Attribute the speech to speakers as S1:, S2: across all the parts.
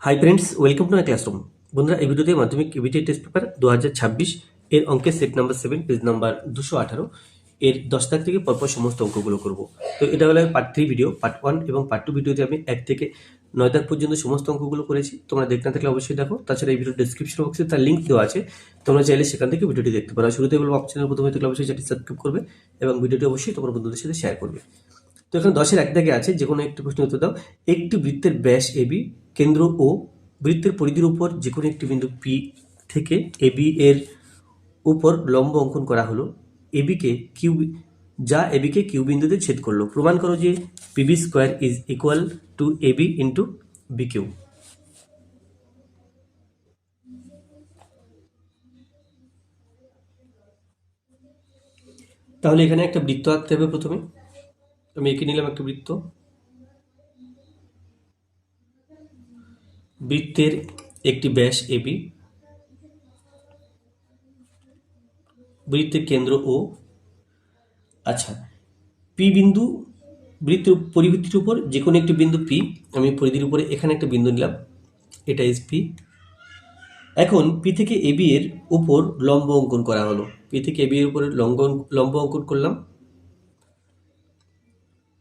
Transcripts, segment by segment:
S1: Hi friends, welcome to my classroom. বন্ধুরা, এই ভিডিওতে মাধ্যমিক ইবিটি টেস্ট পেপার 2026 এর অঙ্কের সেট নাম্বার 7 পেজ নাম্বার 218 এর 10 দাগ থেকে পরপর সমস্ত অঙ্কগুলো করব। তো এটা হলো পার্ট 3 ভিডিও। পার্ট 1 এবং পার্ট 2 ভিডিওতে আমি 1 থেকে 9 দাগ পর্যন্ত সমস্ত অঙ্কগুলো করেছি। তোমরা দেখতে না থাকলে অবশ্যই দেখো। তাছাড়া এই ভিডিও ডেসক্রিপশন বক্সে তার লিঙ্ক দেওয়া আছে, তোমরা চাইলে সেখান থেকে ভিডিওটি দেখতে পারো। শুরুতে বলবো, আমার চ্যানেল প্রথমে থাকলে অবশ্যই চ্যানেলটি সাবস্ক্রাইব করবে এবং ভিডিওটি অবশ্যই তোমার বন্ধুদের সাথে শেয়ার করবে। তো এখানে 10-এর 1 দাগে আছে, যে কোনো একটি প্রশ্নের উত্তর দাও। একটি বৃত্তের ব্যাস এবি, কেন্দ্র ও, বৃত্তের পরিধির উপর যে কোনো একটি বিন্দু পি থেকে এবি এর উপর লম্ব অঙ্কন করা হলো, এবিকে কিউ, যা এবিকে কিউ বিন্দুতে ছেদ করলো। প্রমাণ করো যে PB square is equal to AB into B Q. তাহলে এখানে একটা বৃত্ত আঁকতে হবে। প্রথমে আমি এঁকে নিলাম একটা বৃত্ত। বৃত্তের একটি ব্যাস এবি, বৃত্তের কেন্দ্র ও। আচ্ছা, পি বিন্দু, বৃত্তের পরিধির উপর যে কোনো একটি বিন্দু পি, আমি পরিধির উপরে এখানে একটা বিন্দু নিলাম, এটা ইজ পি। এখন পি থেকে এবি এর উপর লম্ব অঙ্কন করা হলো। পি থেকে এবি এর উপরে লম্ব অঙ্কন করলাম।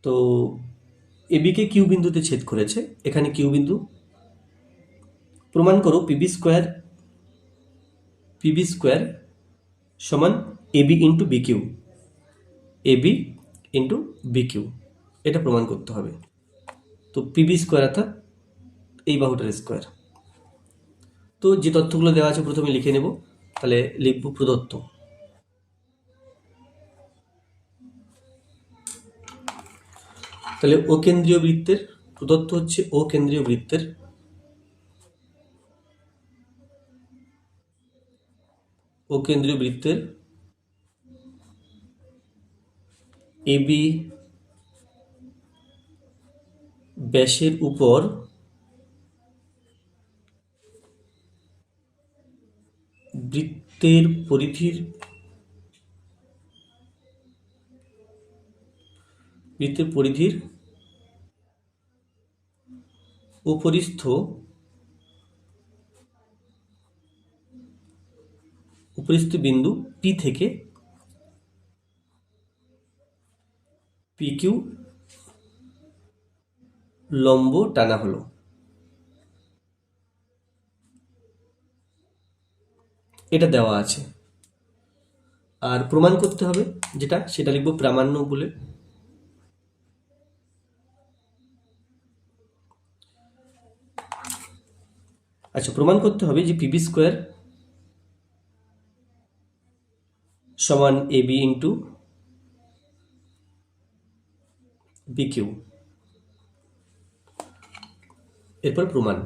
S1: তো এবিকে কিউ বিন্দুতে ছেদ করেছে, এখানে কিউ বিন্দু। প্রমাণ করো পিবি স্কোয়ার সমান AB into B Q, AB into B Q, এটা প্রমাণ করতে হবে। তো পিবি স্কোয়ার অর্থাৎ এই বাহুটার স্কোয়ার। তো যে তথ্যগুলো দেওয়া আছে প্রথমে লিখে নেব। তাহলে লিখব প্রদত্ত। তাহলে ও কেন্দ্রীয় বৃত্তের প্রদত্ত হচ্ছে ও কেন্দ্রীয় বৃত্তের এবি ব্যাসের উপর বৃত্তের পরিধির উপরিস্থ বিন্দু পি থেকে পি কিউ লম্ব টানা হলো। এটা দেওয়া আছে, আর প্রমাণ করতে হবে যেটা, সেটা লিখবো প্রামাণ্য বলে। আচ্ছা, প্রমাণ করতে হবে যে পিবি স্কোয়ার সমান এবি ইন্টু বি কিউ। এরপর প্রমাণ।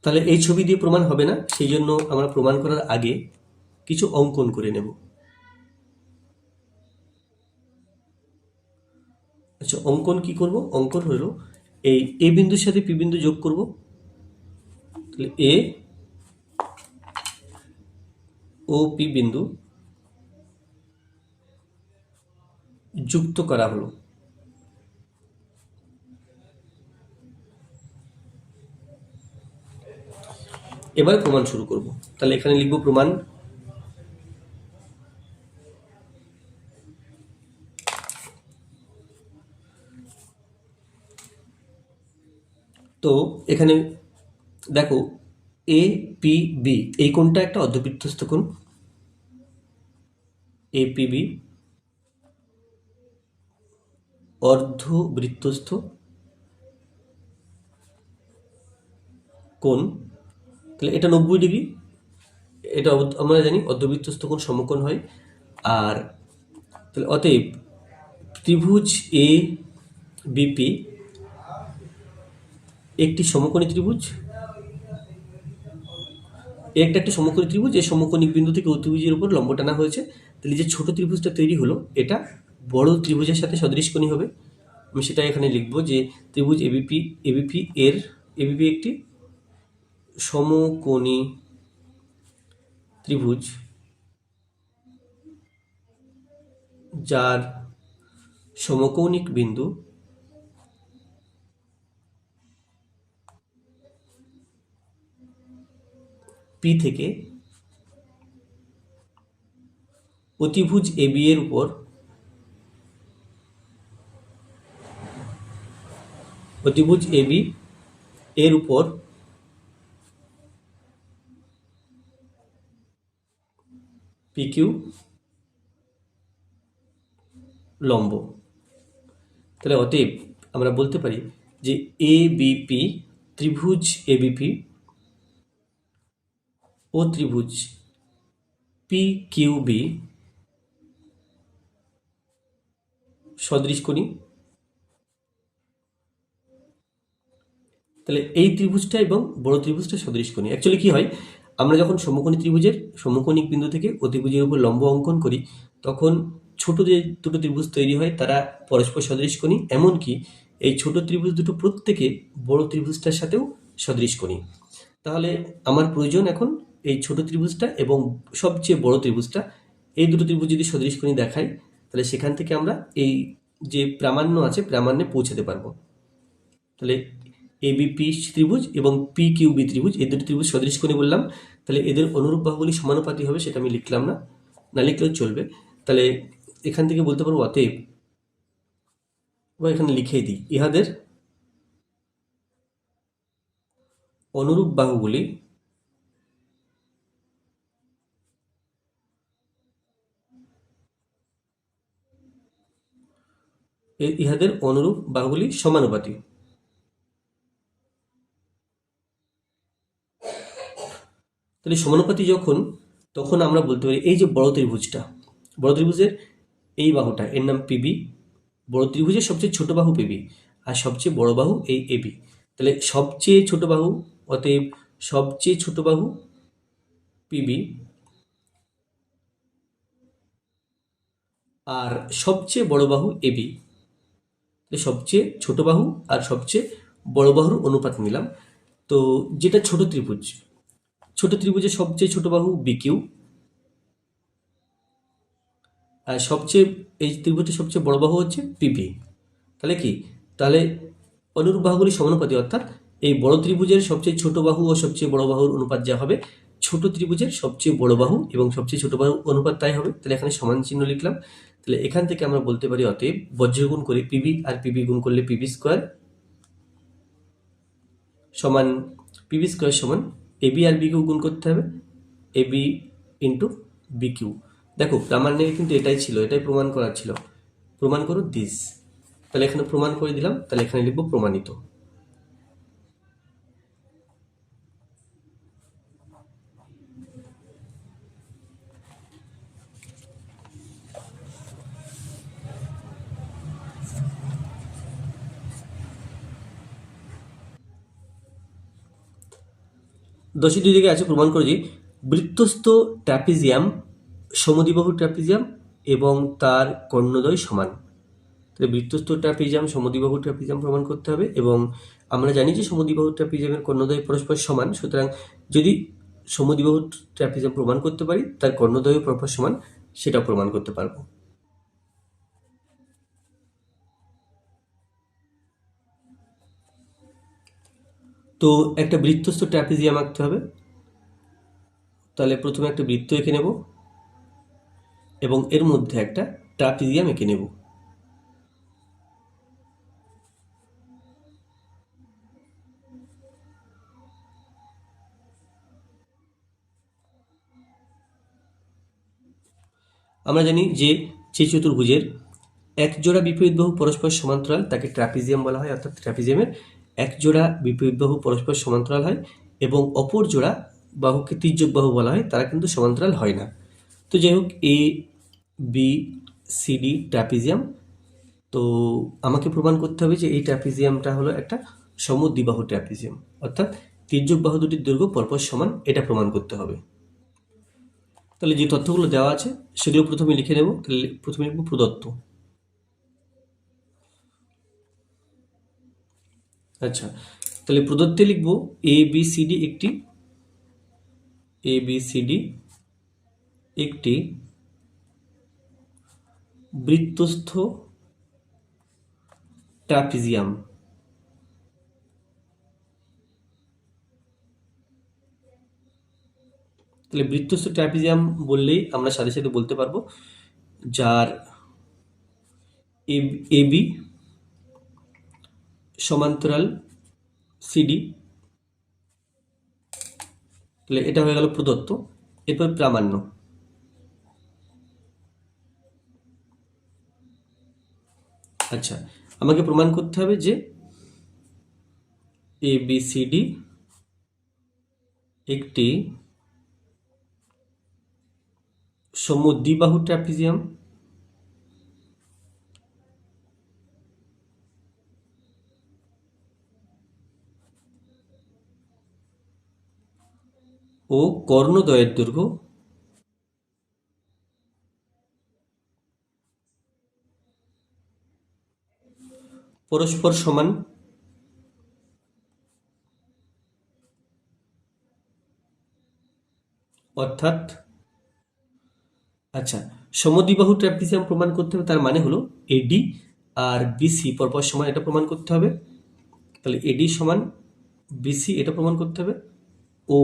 S1: তাহলে এই ছবি দিয়ে প্রমাণ হবে না, সেই জন্য আমরা প্রমাণ করার আগে কিছু অঙ্কন করে নেব। আচ্ছা, অঙ্কন কি করব? অঙ্কন হলো এই এ বিন্দুর সাথে পি বিন্দু যোগ করব। তাহলে এ ও পি বিন্দু যুক্ত করা হলো। এবার প্রমাণ শুরু করব। তাহলে এখানে লিখব প্রমাণ। তো এখানে দেখো, এ পি বি এই কোণটা একটা অর্ধবৃত্তস্থ কোণ। এ পি বি অর্ধবৃত্তস্থ কোণ। তাহলে এটা 90 ডিগ্রি। এটা আমরা জানি অর্ধবৃত্তস্থ কোণ সমকোণ হয়। আর তাহলে অতএব ত্রিভুজ এ বিপি একটি সমকোণী ত্রিভুজ। একটা সমকোণী ত্রিভুজ, এই সমকোণী বিন্দু থেকে ও ত্রিভুজের উপর লম্ব টানা হয়েছে। তাহলে যে ছোট ত্রিভুজটা তৈরি হলো, এটা বড় ত্রিভুজের সাথে সদৃশকোণী হবে। আমি সেটা এখানে লিখব যে ত্রিভুজ এবিপি একটি সমকোণী ত্রিভুজ যার সমকৌণিক বিন্দু পি থেকে অতিভুজ এবি এর উপর অতিভুজ এবি এর উপর পিকিউ লম্ব। তাহলে অতএব আমরা বলতে পারি যে এবিপি ত্রিভুজ এবিপি ও ত্রিভুজ পিকিউবি সদৃশকোণী। তাহলে এই ত্রিভুজটা এবং বড় ত্রিভুজটা সদৃশকোণী। অ্যাকচুয়ালি কি হয়, আমরা যখন সমকোণী ত্রিভুজের সমকোণিক বিন্দু থেকে অতিভুজের উপর লম্ব অঙ্কন করি তখন ছোট যে দুটো ত্রিভুজ তৈরি হয় তারা পরস্পর সদৃশকোণী, এমনকি এই ছোট ত্রিভুজ দুটো প্রত্যেকে বড় ত্রিভুজটার সাথেও সদৃশকোণী। তাহলে আমার প্রয়োজন এখন এই ছোট ত্রিভুজটা এবং সবচেয়ে বড় ত্রিভুজটা, এই দুটো ত্রিভুজ যদি সদৃশকোণী দেখাই তাহলে সেখান থেকে আমরা এই যে প্রামাণ্য আছে প্রামাণ্যে পৌঁছাতে পারবো। তাহলে এবিপি ত্রিভুজ এবং পি কিউবি ত্রিভুজ, এই দুটো ত্রিভুজ সদৃশকোণী বললাম। তাহলে এদের অনুরূপ বাহুগুলি সমানুপাতি হবে, সেটা আমি লিখলাম না, না লিখলেও চলবে। তাহলে এখান থেকে বলতে পারবো অতএব, বা এখানে লিখেই দিই, ইহাদের অনুরূপ বাহুগুলি ইহাদের অনুরূপ বাহুগুলি সমানুপাতি। তাহলে সমানুপাতি যখন, তখন আমরা বলতে পারি এই যে বড় ত্রিভুজটা, বড় ত্রিভুজের এই বাহুটা এর নাম পিবি, বড় ত্রিভুজের সবচেয়ে ছোট বাহু পিবি আর সবচেয়ে বড় বাহু এই এবি। তাহলে সবচেয়ে ছোট বাহু, অতএব সবচেয়ে ছোট বাহু পিবি আর সবচেয়ে বড় বাহু এবি। সবচেয়ে ছোট বাহু আর সবচেয়ে বড় বাহুর অনুপাত নিলাম। তো যেটা ছোট ত্রিভুজ, ছোট ত্রিভুজের সবচেয়ে ছোট বাহু বিকিউ আর সবচেয়ে এই ত্রিভুজের সবচেয়ে বড় বাহু হচ্ছে পিপি। তাহলে কি, তাহলে অনুরূপ বাহুগুলি সমানুপাতি, অর্থাৎ এই বড় ত্রিভুজের সবচেয়ে ছোট বাহু ও সবচেয়ে বড় বাহুর অনুপাত যা হবে, ছোট ত্রিভুজের সবচেয়ে বড় বাহু এবং সবচেয়ে ছোট বাহুর অনুপাত তাই হবে। তাহলে এখানে সমান চিহ্ন লিখলাম। তাহলে এখান থেকে আমরা বলতে পারি অতএব বজ্রগুণ করে পিবি আর পিবি গুণ করলে পিবি স্কোয়ার সমান পিবি স্কোয়ার সমান এবি আর বিকিউ গুণ করতে হবে, এবি ইন্টু বিকিউ। দেখো প্রামাণ্যে কিন্তু এটাই ছিল, এটাই প্রমাণ করার ছিল, প্রমাণ করো দিস। তাহলে এখানে প্রমাণ করে দিলাম, তাহলে এখানে লিখবো প্রমাণিত। দশের দুই দিকে আছে প্রমাণ করে যে বৃত্তস্থ ট্র্যাপিজিয়াম সমদ্বিবাহু ট্র্যাপিজিয়াম এবং তার কর্ণদ্বয় সমান। তাহলে বৃত্তস্থ ট্র্যাপিজিয়াম সমদ্বিবাহু ট্র্যাপিজিয়াম প্রমাণ করতে হবে, এবং আমরা জানি যে সমদ্বিবাহু ট্র্যাপিজিয়ামের কর্ণদ্বয় পরস্পর সমান, সুতরাং যদি সমদ্বিবাহু ট্র্যাপিজিয়াম প্রমাণ করতে পারি তার কর্ণদ্বয় পরস্পর সমান, সেটা প্রমাণ করতে পারবো। তো একটা বৃত্তস্থ ট্র্যাপিজিয়াম আঁকতে হবে। তাহলে প্রথমে একটা বৃত্ত এঁকে নেব এবং এর মধ্যে একটা ট্রাপিজিয়াম এঁকে নেব। আমরা জানি যে চতুর্ভুজের এক জোড়া বিপরীত বাহু পরস্পর সমান্তরাল তাকে ট্রাপিজিয়াম বলা হয়, অর্থাৎ ট্রাপিজিয়ামের এক জোড়া বিপরীত বাহু পরস্পর সমান্তরাল হয় এবং অপর জোড়া বাহুকে তির্যক বাহু বলা হয়, তারা কিন্তু সমান্তরাল হয় না। তো যাই হোক, A B C D trapezium. তো আমাকে প্রমাণ করতে হবে যে এই ট্রাপিজিয়ামটা হলো একটা সমদ্বিবাহু ট্রাপিজিয়াম, অর্থাৎ তির্যক বাহু দুটির দৈর্ঘ্য পরপর সমান, এটা প্রমাণ করতে হবে। তাহলে যে তথ্যগুলো দেওয়া আছে সেগুলো প্রথমে লিখে নেব। তাহলে প্রথমে লিখব প্রদত্ত। আচ্ছা, তাহলে প্রদত্তে লিখব এবিসিডি একটি বৃত্তস্থ ট্রাপিজিয়াম। তাহলে বৃত্তস্থ ট্রাপিজিয়াম বললেই আমরা সাথে সাথে বলতে পারবো যার এবি সমান্তরাল সিডি। তাহলে এটা হয়ে গেল প্রদত্ত। এরপর প্রামাণ্য। আচ্ছা, আমাকে প্রমাণ করতে হবে যে এবিসিডি একটি সমদ্বিবাহু ট্রাপিজিয়াম ও কর্ণদ্বয়ের দৈর্ঘ্য পরস্পর সমান, অর্থাৎ আচ্ছা, সমদ্বিবাহু ট্রাপিজিয়াম প্রমাণ করতে হবে, তার মানে হলো এডি আর বিসি পরপর সমান, এটা প্রমাণ করতে হবে। তাহলে এডি সমান বিসি, এটা প্রমাণ করতে হবে। ও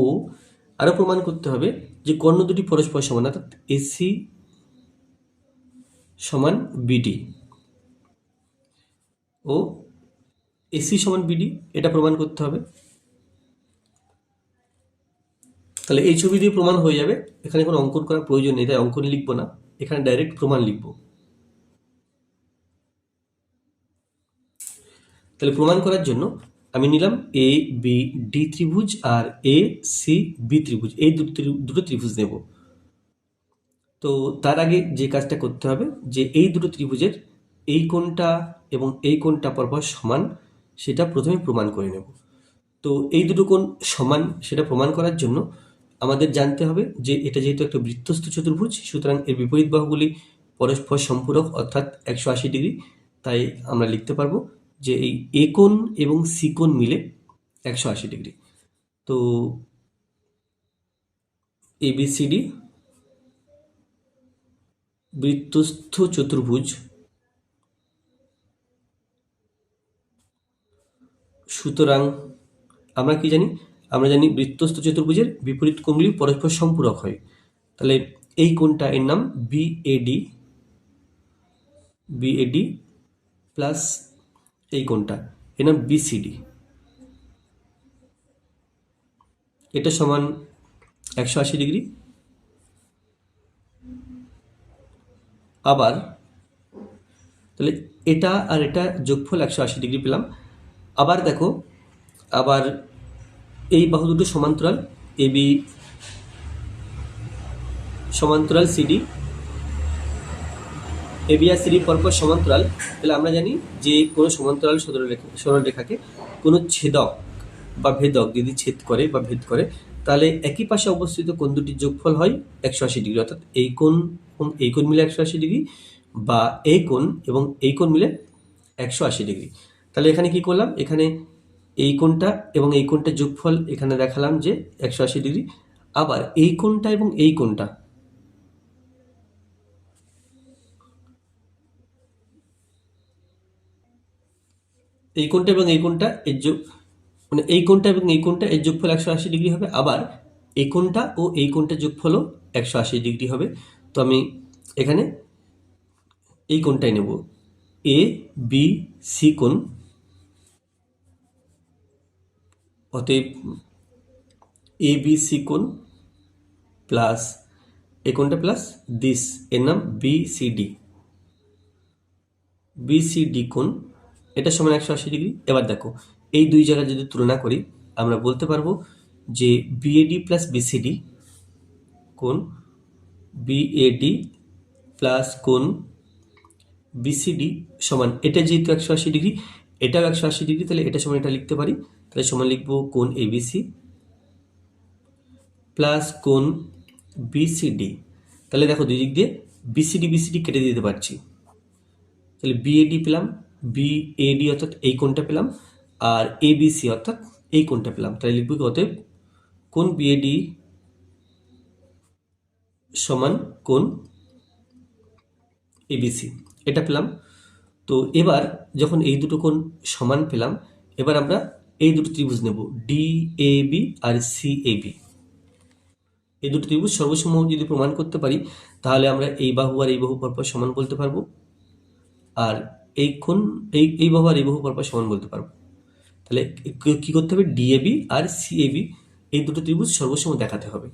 S1: আরো প্রমাণ করতে হবে যে কর্ণ দুটি পরস্পর সমান, অর্থাৎ এসি সমান বিডি ও এসি সমান বিডি, এটা প্রমাণ করতে হবে। তাহলে এই ছবি দিয়ে প্রমাণ হয়ে যাবে, এখানে কোনো অঙ্কন করার প্রয়োজন নেই, তাই অঙ্কন লিখবো না, এখানে ডাইরেক্ট প্রমাণ লিখবো। তাহলে প্রমাণ করার জন্য আমি নিলাম এ বি ডি ত্রিভুজ আর এ সি বি ত্রিভুজ, এই দুটো ত্রিভুজ নেব। তো তার আগে যে কাজটা করতে হবে যে এই দুটো ত্রিভুজের এই কোণটা এবং এই কোণটা পরপর সমান, সেটা প্রথমে প্রমাণ করে নেব। তো এই দুটো কোণ সমান সেটা প্রমাণ করার জন্য আমাদের জানতে হবে যে এটা যেহেতু একটা বৃত্তস্থ চতুর্ভুজ, সুতরাং এর বিপরীত বাহুগুলি পরস্পর সম্পূরক অর্থাৎ 180 ডিগ্রি। তাই আমরা লিখতে পারবো যে এই এ কোণ এবং সি কোণ মিলে 180 ডিগ্রি। তো এবিসিডি বৃত্তস্থ চতুর্ভুজ, সুতরাং আমরা কি জানি, আমরা জানি বৃত্তস্থ চতুর্ভুজের বিপরীত কোণগুলি পরস্পর সম্পূরক হয়। তাহলে এই কোণটা এর নাম বিএডি, বিএডি প্লাস এই কোণটা এর নাম বিসিডি, এটা সমান 180 ডিগ্রি। আবার তাহলে এটা আর এটা যোগফল 180 ডিগ্রি পেলাম। আবার দেখো, আবার এই বাহু দুটো সমান্তরাল, এবি সমান্তরাল সিডি, এবি আর সিডি পরপর সমান্তরাল। তাহলে আমরা জানি যে কোনো সমান্তরাল সরলরেখাকে কোনো ছেদক বা ভেদক যদি ছেদ করে বা ভেদ করে, তাহলে একই পাশে অবস্থিত কোণ দুটির যোগফল হয় 180 ডিগ্রি, অর্থাৎ এই কোণ এবং এই কোণ মিলে 180 ডিগ্রি, বা এই কোণ এবং এই কোণ মিলে 180 ডিগ্রি। তাহলে এখানে কি করলাম, এখানে এই কোণটা এবং এই কোণটা যোগফল এখানে দেখালাম যে 180 ডিগ্রি। আবার এই কোণটা এবং এই কোণটা, এই কোণটা এবং এই কোণটা এর যোগ, মানে এই কোণটা এবং এই কোণটা এর যোগফল 180 ডিগ্রি হবে। আবার এই কোণটা ও এই কোণটার যোগফলও 180 ডিগ্রি হবে। তো আমি এখানে এই কোণটাই নেব, এ বি সি কোণ। অতএব এ বি সি কোণ প্লাস এই কোণটা প্লাস দিস, এর নাম বিসিডি, বিসিডি কোণ, এটা সমান 180 ডিগ্রি। এবার দেখো এই দুই জায়গা যদি তুলনা করি, আমরা বলতে পারবো যে বিএডি প্লাস বিসিডি কোণ, বিএডি প্লাস কোণ বিসিডি সমান, এটা যেহেতু 180 ডিগ্রি, এটাও 180 ডিগ্রি, তাহলে এটা সমান এটা লিখতে পারি। তাহলে সমান লিখবো কোণ এবিসি প্লাস কোণ বিসিডি। তাহলে দেখো দুই দিক দিয়ে বিসিডি কেটে দিতে পারছি। তাহলে বিএডি পেলাম, বিএডি অর্থাৎ এই কোণটা পেলাম, আর এবিসি অর্থাৎ এই কোণটা পেলাম। তাহলে লিখবো কি, অতএব কোণ বিএডি সমান কোণ এবিসি। এটা পেলাম। তো এবার যখন এই দুটো কোণ সমান পেলাম, এবার আমরা এই দুটো ত্রিভুজ নেব, ডি এ বি আর সি এ বি। এই দুটো ত্রিভুজ সর্বসম যদি প্রমাণ করতে পারি, তাহলে আমরা এই বাহু আর এই বাহু পরপর সমান বলতে পারবো, আর এই কোণ এই বাহু আর এই বাহু পরপর সমান বলতে পারবো। তাহলে কি করতে হবে, ডিএবি আর সিএবি এই দুটো ত্রিভুজ সর্বসম দেখাতে হবে।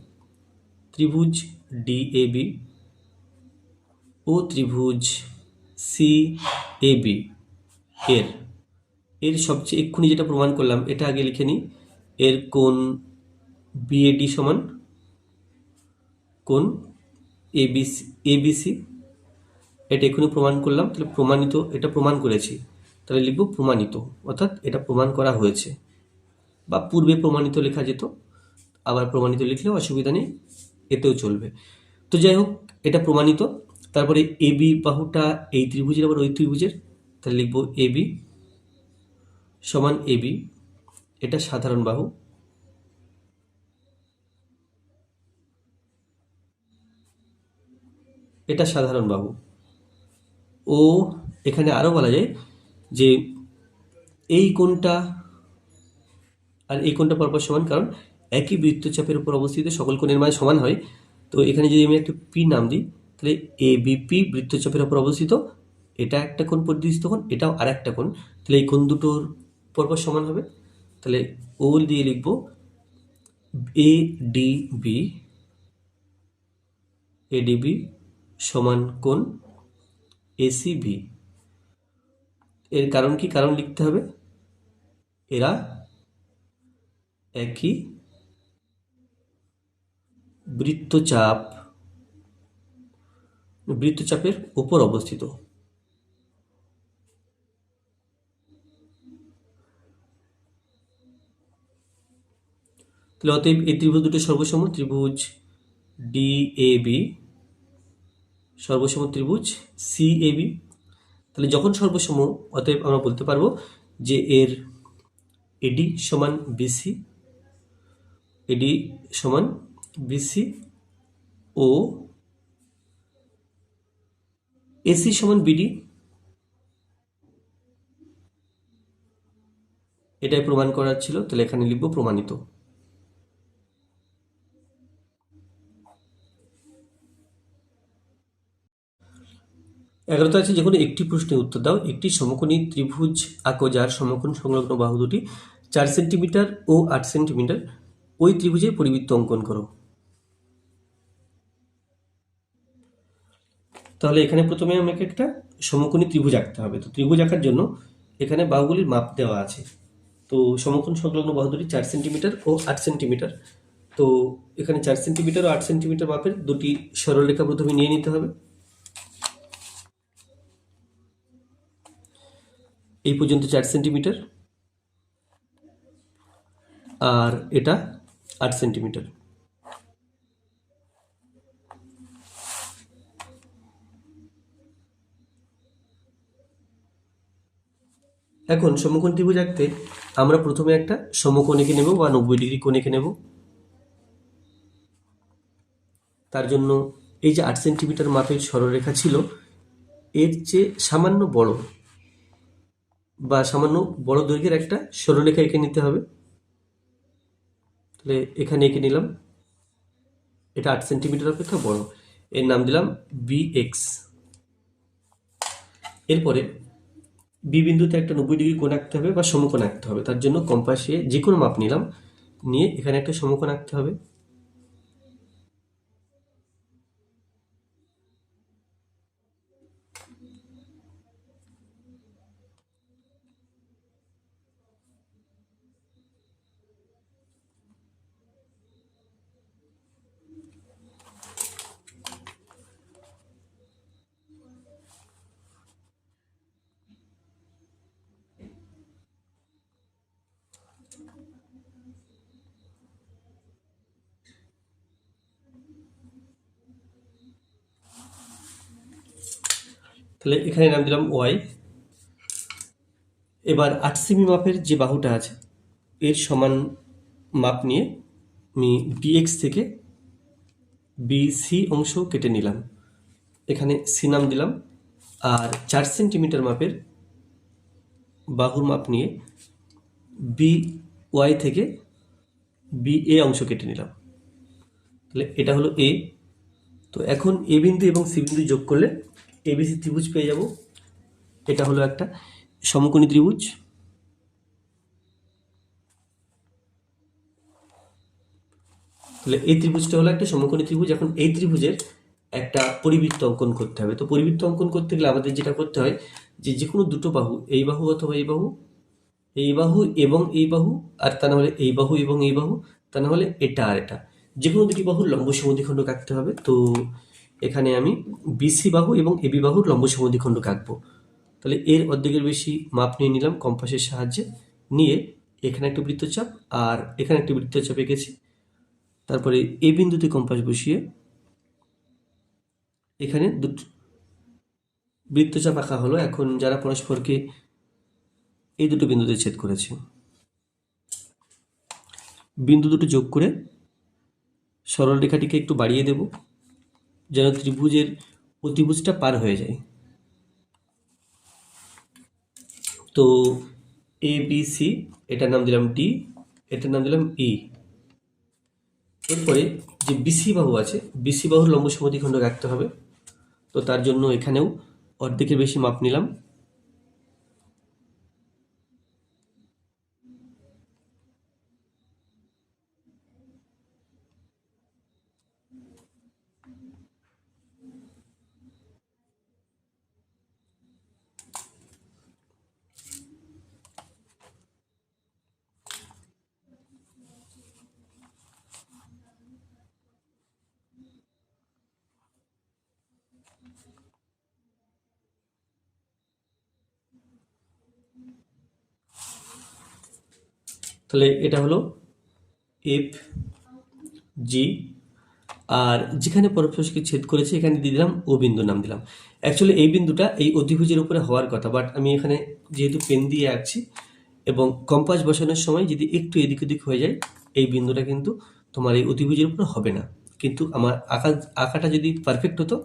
S1: ত্রিভুজ ডিএবি ও ত্রিভুজ সিএবি এর এর সবচেয়ে এক্ষুনি যেটা প্রমাণ করলাম এটা আগে লিখে নিই। এর কোণ বিএডি সমান কোণ এবিসি এবিসি, এটা এক্ষুনি প্রমাণ করলাম। তাহলে প্রমাণিত, এটা প্রমাণ করেছি, তাহলে লিখব প্রমাণিত, অর্থাৎ এটা প্রমাণ করা হয়েছে, বা পূর্বে প্রমাণিত লেখা যেত, আবার প্রমাণিত লিখলেও অসুবিধা নেই, এতেও চলবে। তো যাই হোক, এটা প্রমাণিত। তারপরে এবি বাহুটা এই ত্রিভুজের আবার ওই ত্রিভুজের, তাহলে লিখব এবি সমান এবি, এটা সাধারণ বাহু। এটা সাধারণ বাহু। ও এখানে আরও বলা যায় যে এই কোণটা আর এই কোণটা পরপর সমান, কারণ একই বৃত্তচাপের উপর অবস্থিত সকল কোণের মান সমান হয়। তো এখানে যদি আমি একটা পি নাম দিই, তাহলে এ বিপি বৃত্তচাপের উপর অবস্থিত, এটা একটা কোণ পরিদৃষ্ট কোণ, এটাও আর একটা কোণ, তাহলে এই কোণ দুটোর পরপর সমান হবে। তাহলে ও দিয়ে লিখব এডিবি, এডিবি সমান কোণ এসিবি। এর কারণ কি, কারণ লিখতে হবে, এরা একই বৃত্তচাপের উপর অবস্থিত। তাহলে অতএব এই ত্রিভুজ দুটো সর্বসম, ত্রিভুজ ডিএবি সর্বসম ত্রিভুজ সিএবি। তাহলে যখন সর্বসম, অতএব আমরা বলতে পারবো যে এর এডি সমান বিসি, এডি সমান বিসি ও এসি সমান বিডি। এটাই প্রমাণ করার ছিল, তাহলে এখানে লিখব প্রমাণিত। এগারোতে আছে, যে কোনো একটি প্রশ্নের উত্তর দাও। একটি সমকোণী ত্রিভুজ আঁকো যার সমকোণ সংলগ্ন বাহু দুটি 4 সেন্টিমিটার ও 8 সেন্টিমিটার। ওই ত্রিভুজের পরিবৃত্ত অঙ্কন করো। তাহলে এখানে প্রথমে আমাকে একটা সমকোণী ত্রিভুজ আঁকতে হবে। তো ত্রিভুজ আঁকার জন্য এখানে বাহুগুলির মাপ দেওয়া আছে। তো সমকোণ সংলগ্ন বাহু দুটি 4 সেন্টিমিটার ও 8 সেন্টিমিটার। তো এখানে 4 সেন্টিমিটার ও 8 সেন্টিমিটার মাপের দুটি সরলরেখা প্রথমে নিয়ে নিতে হবে। এই পর্যন্ত 4 সেন্টিমিটার, আর এটা 8 সেন্টিমিটার। এখন সমকোণ ত্রিভুজ আঁকতে আমরা প্রথমে একটা সমকোণ এঁকে নেব, বা 90 ডিগ্রি কোণ এঁকে নেব। তার জন্য এই যে 8 সেন্টিমিটার মাপের সরলরেখা ছিল, এর চেয়ে সামান্য বড় বা সামান্য বড় দৈর্ঘ্যের একটা সরলরেখা এঁকে নিতে হবে। তাহলে এখানে এঁকে নিলাম, এটা 8 সেন্টিমিটার অপেক্ষা বড়, এর নাম দিলাম বিএক্স। এরপরে বি বিন্দুতে একটা 90 ডিগ্রি কোণ আঁকতে হবে বা সমকোণ আঁকতে হবে। তার জন্য কম্পাসে যে কোনো মাপ নিলাম, নিয়ে এখানে একটা সমকোণ আঁকতে হবে। তাহলে এখানে নাম দিলাম ওয়াই। এবার 8 সেমি মাপের যে বাহুটা আছে, এর সমান মাপ নিয়ে আমি বিএক্স থেকে বিসি অংশ কেটে নিলাম। এখানে সি নাম দিলাম, আর 4 সেন্টিমিটার মাপের বাহুর মাপ নিয়ে বি ওয়াই থেকে বি এ অংশ কেটে নিলাম। তাহলে এটা হলো এ। তো এখন এ বিন্দু এবং সি বিন্দু যোগ করলে এবিসি ত্রিভুজ পেয়ে যাব। এটা হলো একটা সমকোণী ত্রিভুজ। তাহলে এই ত্রিভুজটা হলো একটা সমকোণী ত্রিভুজ। এখন এই ত্রিভুজের একটা পরিবৃত্ত অঙ্কন করতে হবে। তো পরিবৃত্ত অঙ্কন করতে গেলে আমাদের যেটা করতে হয় যে কোনো দুটো বাহু, এই বাহু অথবা এই বাহু, এই বাহু এবং এই বাহু, আর তা না হলে এই বাহু এবং এই বাহু, তা না হলে এটা আর এটা, যে কোনো দুটি বাহুর লম্ব সমদ্বিখণ্ড কাটতে হবে। তো এখানে আমি বিসি বাহু এবং এবি বাহুর লম্ব সমদ্বিখণ্ড কাটবো। তাহলে এর অর্ধেকের বেশি মাপ নিয়ে নিলাম কম্পাসের সাহায্যে, নিয়ে এখানে একটা বৃত্তচাপ আর এখানে একটা বৃত্তচাপ এঁকেছি। তারপরে এ বিন্দুতে কম্পাস বসিয়ে এখানে দুটো বৃত্তচাপ আঁকা হলো। এখন যারা পরস্পরকে এই দুটো বিন্দুতে ছেদ করেছে, বিন্দু দুটো যোগ করে সরল রেখাটিকে একটু বাড়িয়ে দেব যেন ত্রিভুজের অতিভুজটা পার হয়ে যায়। তো এ বি সি, এটার নাম দিলাম ডি, এটার নাম দিলাম ই। এরপরে যে বিসি বাহু আছে, বিসি বাহুর লম্ব সমদ্বিখণ্ড রাখতে হবে। তো তার জন্য এখানেও অর্ধেকের বেশি মাপ নিলাম। তাহলে এটা হলো এফ জি, আর যেখানে পরস্পরকে ছেদ করেছে এখানে দিয়ে দিলাম ও বিন্দু নাম দিলাম। অ্যাকচুয়ালি এই বিন্দুটা এই অধিভুজের উপরে হওয়ার কথা, বাট আমি এখানে যেহেতু পেন দিয়ে আঁকছি এবং কম্পাস বসানোর সময় যদি একটু এদিক ওদিক হয়ে যায়, এই বিন্দুটা কিন্তু তোমার এই অধিভুজের উপরে হবে না। কিন্তু আমার আঁকাটা যদি পারফেক্ট হতো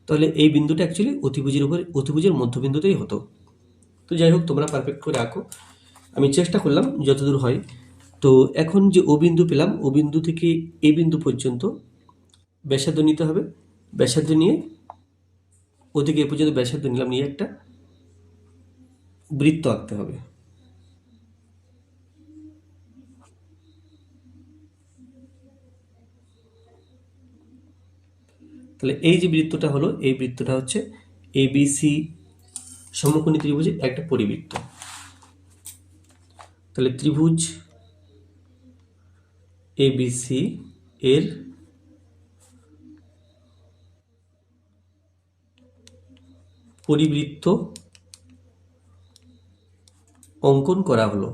S1: তাহলে এই বিন্দুটা অ্যাকচুয়ালি অতিভুজের উপরে, অতিভুজের মধ্যবিন্দুতেই হতো। তো যাই হোক, তোমরা পারফেক্ট করে আঁকো, আমি চেষ্টা করলাম যতদূর হয়। তো এখন যে ও বিন্দু পেলাম, ও বিন্দু থেকে এ বিন্দু পর্যন্ত ব্যাসার্ধ নিতে হবে। ব্যাসার্ধ নিয়ে ওদিকে এ পর্যন্ত ব্যাসার্ধ নিলাম, নিয়ে একটা বৃত্ত আঁকতে হবে। তাহলে এই যে বৃত্তটা হলো, এই বৃত্তটা হচ্ছে এবিসি সমকোণী ত্রিভুজের একটা পরিবৃত্ত। তাহলে ত্রিভুজ এবিসি এর পরিবৃত্ত অঙ্কন করা হলো।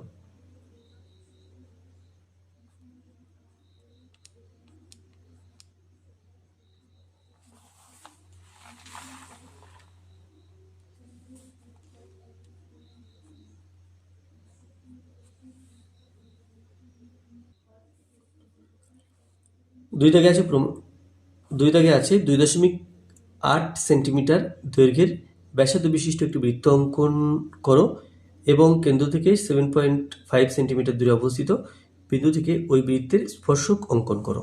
S1: দুই দাগে আছে দুই দাগে আছে 2.8 সেন্টিমিটার দৈর্ঘ্যের ব্যাসার্ধ বিশিষ্ট একটি বৃত্ত অঙ্কন করো এবং কেন্দ্র থেকে 7.5 সেন্টিমিটার দূরে অবস্থিত বিন্দু থেকে ওই বৃত্তের স্পর্শক অঙ্কন করো।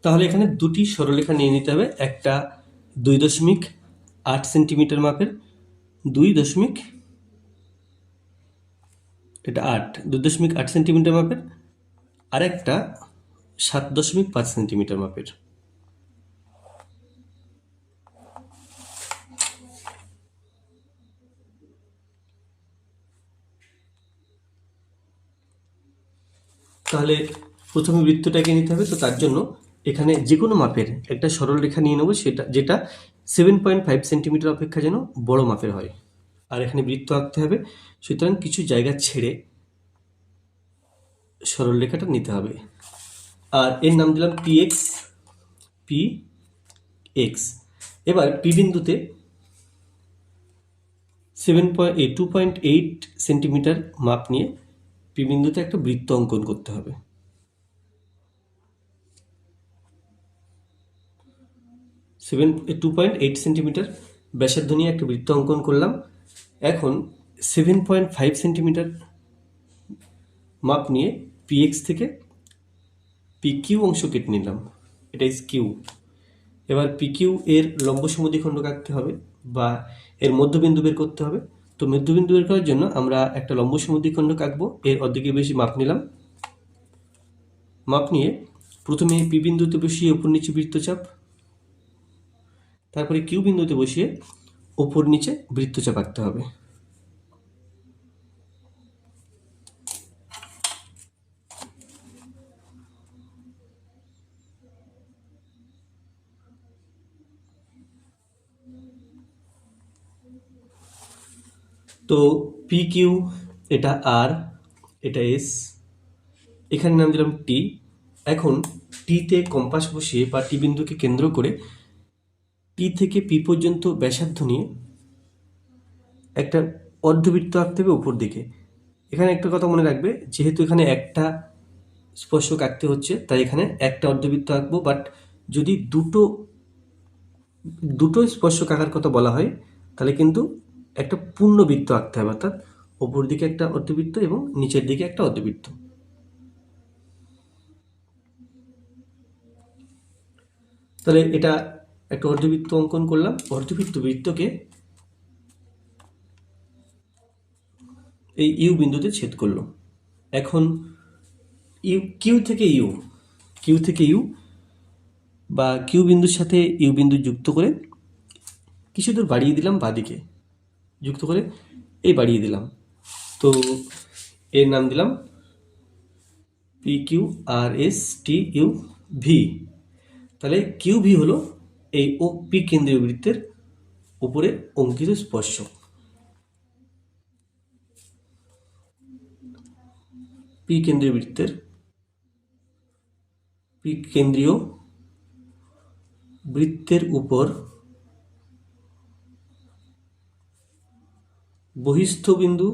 S1: তাহলে এখানে দুটি সরলরেখা নিয়ে নিতে হবে, একটা 2.8 সেন্টিমিটার মাপের, 2. এটা 2.8 সেন্টিমিটার মাপের, আর একটা 7.5 সেন্টিমিটার মাপের। তাহলে প্রথমে বৃত্তটাকে নিতে হবে। তো তার জন্য এখানে যে কোনো মাপের একটা সরল রেখা নিয়ে নেবো, যেটা 7.5 সেন্টিমিটার অপেক্ষা যেন বড় মাপের হয়। আর এখানে বৃত্ত আঁকতে হবে, সুতরাং কিছু জায়গা ছেড়ে সরল রেখাটা নিতে হবে। আর এর নাম দিলাম পি এক্স। এবার পি বিন্দুতে 2.8 সেন্টিমিটার মাপ নিয়ে পি বিন্দুতে একটা বৃত্ত অঙ্কন করতে হবে। 2.8 সেন্টিমিটার ব্যাসার্ধ নিয়ে একটা বৃত্ত অঙ্কন করলাম। এখন 7.5 সেন্টিমিটার মাপ নিয়ে পিএক্স থেকে পিকিউ অংশ কেটে নিলাম, এটা ইজ কিউ। এবার পিকিউ এর লম্ব সমদ্বিখণ্ডক আঁকতে হবে বা এর মধ্যবিন্দু বের করতে হবে। তো মধ্যবিন্দু বের করার জন্য আমরা একটা লম্ব সমদ্বিখণ্ডক আঁকবো, এর অর্ধেকের বেশি মাপ নিলাম। মাপ নিয়ে প্রথমে পি বিন্দুতে বসিয়ে উপর নিচে বৃত্তচাপ, তারপরে কিউ বিন্দুতে বসিয়ে উপর নিচে বৃত্তচাপ আঁকতে হবে। তো পি কিউ, এটা আর, এটা এস, এখানে নাম দিলাম টি। এখন টিতে কম্পাস বসিয়ে বা টি বিন্দুকে কেন্দ্র করে টি থেকে পি পর্যন্ত ব্যাসার্ধ নিয়ে একটা অর্ধবৃত্ত আঁকতে হবে উপর দিকে। এখানে একটা কথা মনে রাখবে, যেহেতু এখানে একটা স্পর্শক আঁকতে হচ্ছে তাই এখানে একটা অর্ধবৃত্ত আঁকবো, বাট যদি দুটো দুটো স্পর্শক আঁকার কথা বলা হয় তাহলে কিন্তু একটা পূর্ণ বৃত্ত আঁকতে হবে, অর্থাৎ ওপর দিকে একটা অর্ধবৃত্ত এবং নিচের দিকে একটা অর্ধবৃত্ত। তাহলে এটা একটা অর্ধবৃত্ত অঙ্কন করলাম, অর্ধবৃত্ত বৃত্তকে এই ইউ বিন্দুতে ছেদ করলো। এখন কিউ থেকে ইউ বা কিউ বিন্দুর সাথে ইউ বিন্দু যুক্ত করে কিছু দূর বাড়িয়ে দিলাম বাঁদিকে, যুক্ত করে এই বাড়িয়ে দিলাম। তো এর নাম দিলাম P Q R S T U V. তাহলে কিউ ভি হলো এই ও পি কেন্দ্রীয় বৃত্তের উপরে অঙ্কিত স্পর্শক। পি কেন্দ্রীয় বৃত্তের পি কেন্দ্রীয় বৃত্তের উপর বহিস্থ বিন্দু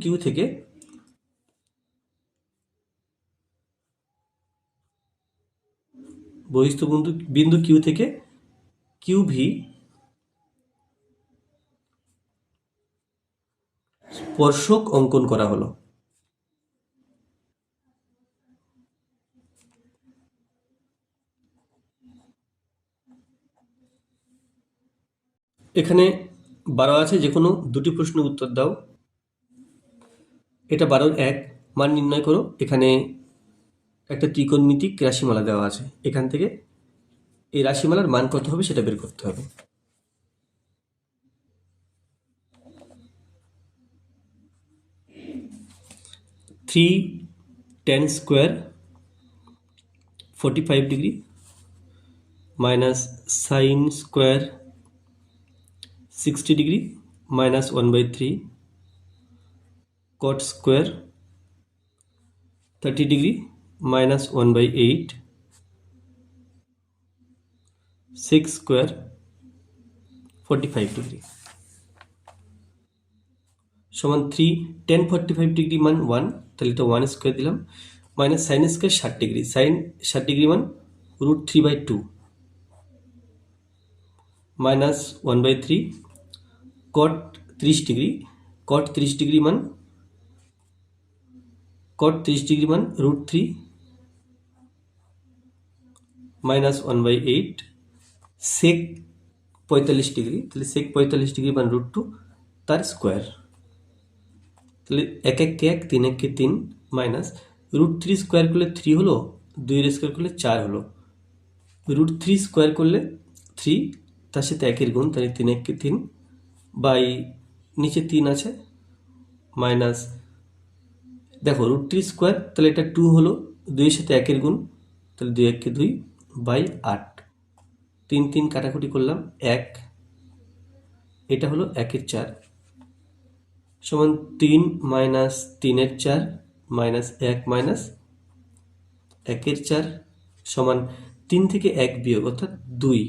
S1: কিউ থেকে বিন্দু কিউ থেকে কিউ ভি স্পর্শক অঙ্কন করা হলো। এখানে 12 আছে, যে কোনো দুটি প্রশ্নের উত্তর দাও। এটা 12-র 1 মান নির্ণয় করো। এখানে একটা ত্রিকোণমিতিক রাশিমালা দেওয়া আছে, এখান থেকে এই রাশিমালার মান কত হবে সেটা বের করতে হবে। Three tan square 45 degree minus sin square 60 degree minus 1/3 cot square 30 degree minus 1/8 sec square 45 degree সমান 3 10 45 ডিগ্রি মান 1, তাহলে এটা 1 স্কোয়ার দিলাম, minus sin square 60 degree, sin 60 degree মান √3/2 minus 1/3 cot 30 degree, cot 30 degree মান √3 মাইনাস 1/8 সেক 45 ডিগ্রি, তাহলে সেক 45 degree মান √2 তার স্কোয়ার। তাহলে 1 1 কে 1, 3 1 কে 3 মাইনাস √3 স্কোয়ার করলে 3 হলো, 2 এর স্কোয়ার করলে 4 হলো, √3 স্কোয়ার করলে 3, তার সাথে 1 এর গুণ, তাহলে 3 1 কে 3 বাই নিচে 3 আছে মাইনাস, দেখো √3 স্কোয়ার তাহলে এটা 2 হলো, 2 এর সাথে 1 এর গুণ, তাহলে 2 1 কে 2 বাই 8, 3 3 কাটাকুটি করলাম 1, এটা হলো 1 এর 4 সমান 3 মাইনাস 3 এর 4 মাইনাস 1 মাইনাস 1 এর 4 সমান 3 থেকে 1 বিয়োগ অর্থাৎ 2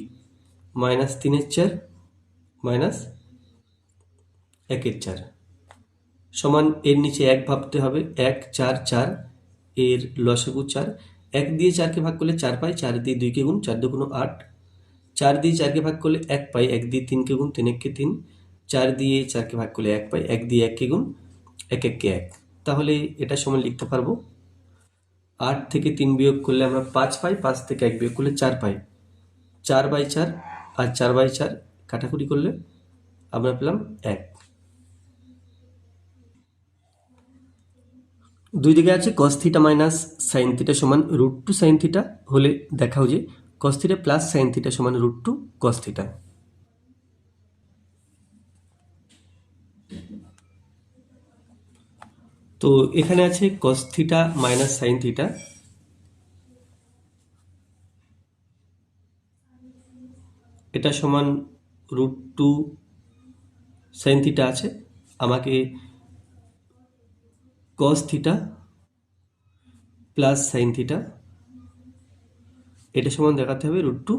S1: মাইনাস 3 এর 4 মাইনাস 1 এর 4 সমান এর নিচে 1 ভাবতে হবে, 1 4 4, এর লসাগু 4, 1 দিয়ে 4কে ভাগ করলে 4 পাই, 4 দিয়ে 2কে গুণ, 4 2 8, 4 দিয়ে 4কে ভাগ করলে 1 পাই, 1 দিয়ে 3কে গুণ, 3 1 3, 4 দিয়ে 4কে ভাগ করলে 1 পাই, 1 দিয়ে 1কে গুণ, 1 1 1। তাহলে এটা সমান লিখতে পারবো 8 থেকে 3 বিয়োগ করলে আমরা 5 পাই, 5 থেকে 1 বিয়োগ করলে 4 পাই, 4/4 আর 4/4 কাটাকুটি করলে আমরা পেলাম 1। দুই দিকে আছে cos theta minus sine theta সমান √2 সাইন থিটা, হলে দেখাও যে cos theta plus sine theta সমান √2 cos থিটা। তো এখানে আছে cos theta minus sine theta, এটা সমান √2 সাইন থিটা আছে, আমাকে cos theta plus sine theta এটা সমান দেখাতে হবে √2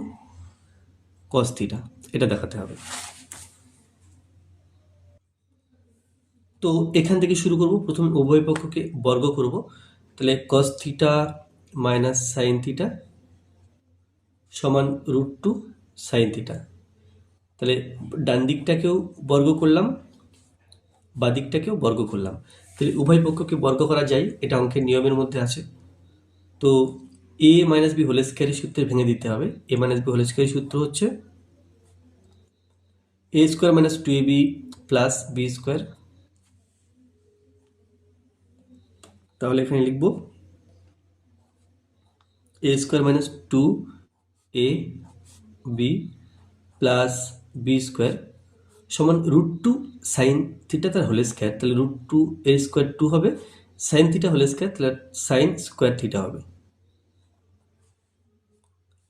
S1: cos থিটা, এটা দেখাতে হবে। তো এখান থেকে শুরু করব, প্রথমে উভয় পক্ষকে বর্গ করব, তাহলে cos theta minus sine theta সমান √2 সাইন থিটা। তাহলে ডান দিকটাকেও বর্গ করলাম, বা দিকটাকেও বর্গ করলাম, তাহলে উভয় পক্ষকে বর্গ করা যায়, এটা অঙ্কের নিয়মের মধ্যে আছে। তো a মাইনাস বি হোল স্কয়ারের সূত্রে ভেঙে দিতে হবে। a মাইনাস বি হোল স্কয়ারের সূত্র হচ্ছে a square minus 2ab plus b square. তাহলে এখানে লিখব a square minus 2ab plus b square সমান √2 সাইন থিটা তার হোল স্কয়ার, তাহলে √2 a স্কয়ার 2 হবে, সাইন থিটা হোল স্কয়ার, তাহলে সাইন স্কয়ার থিটা হবে।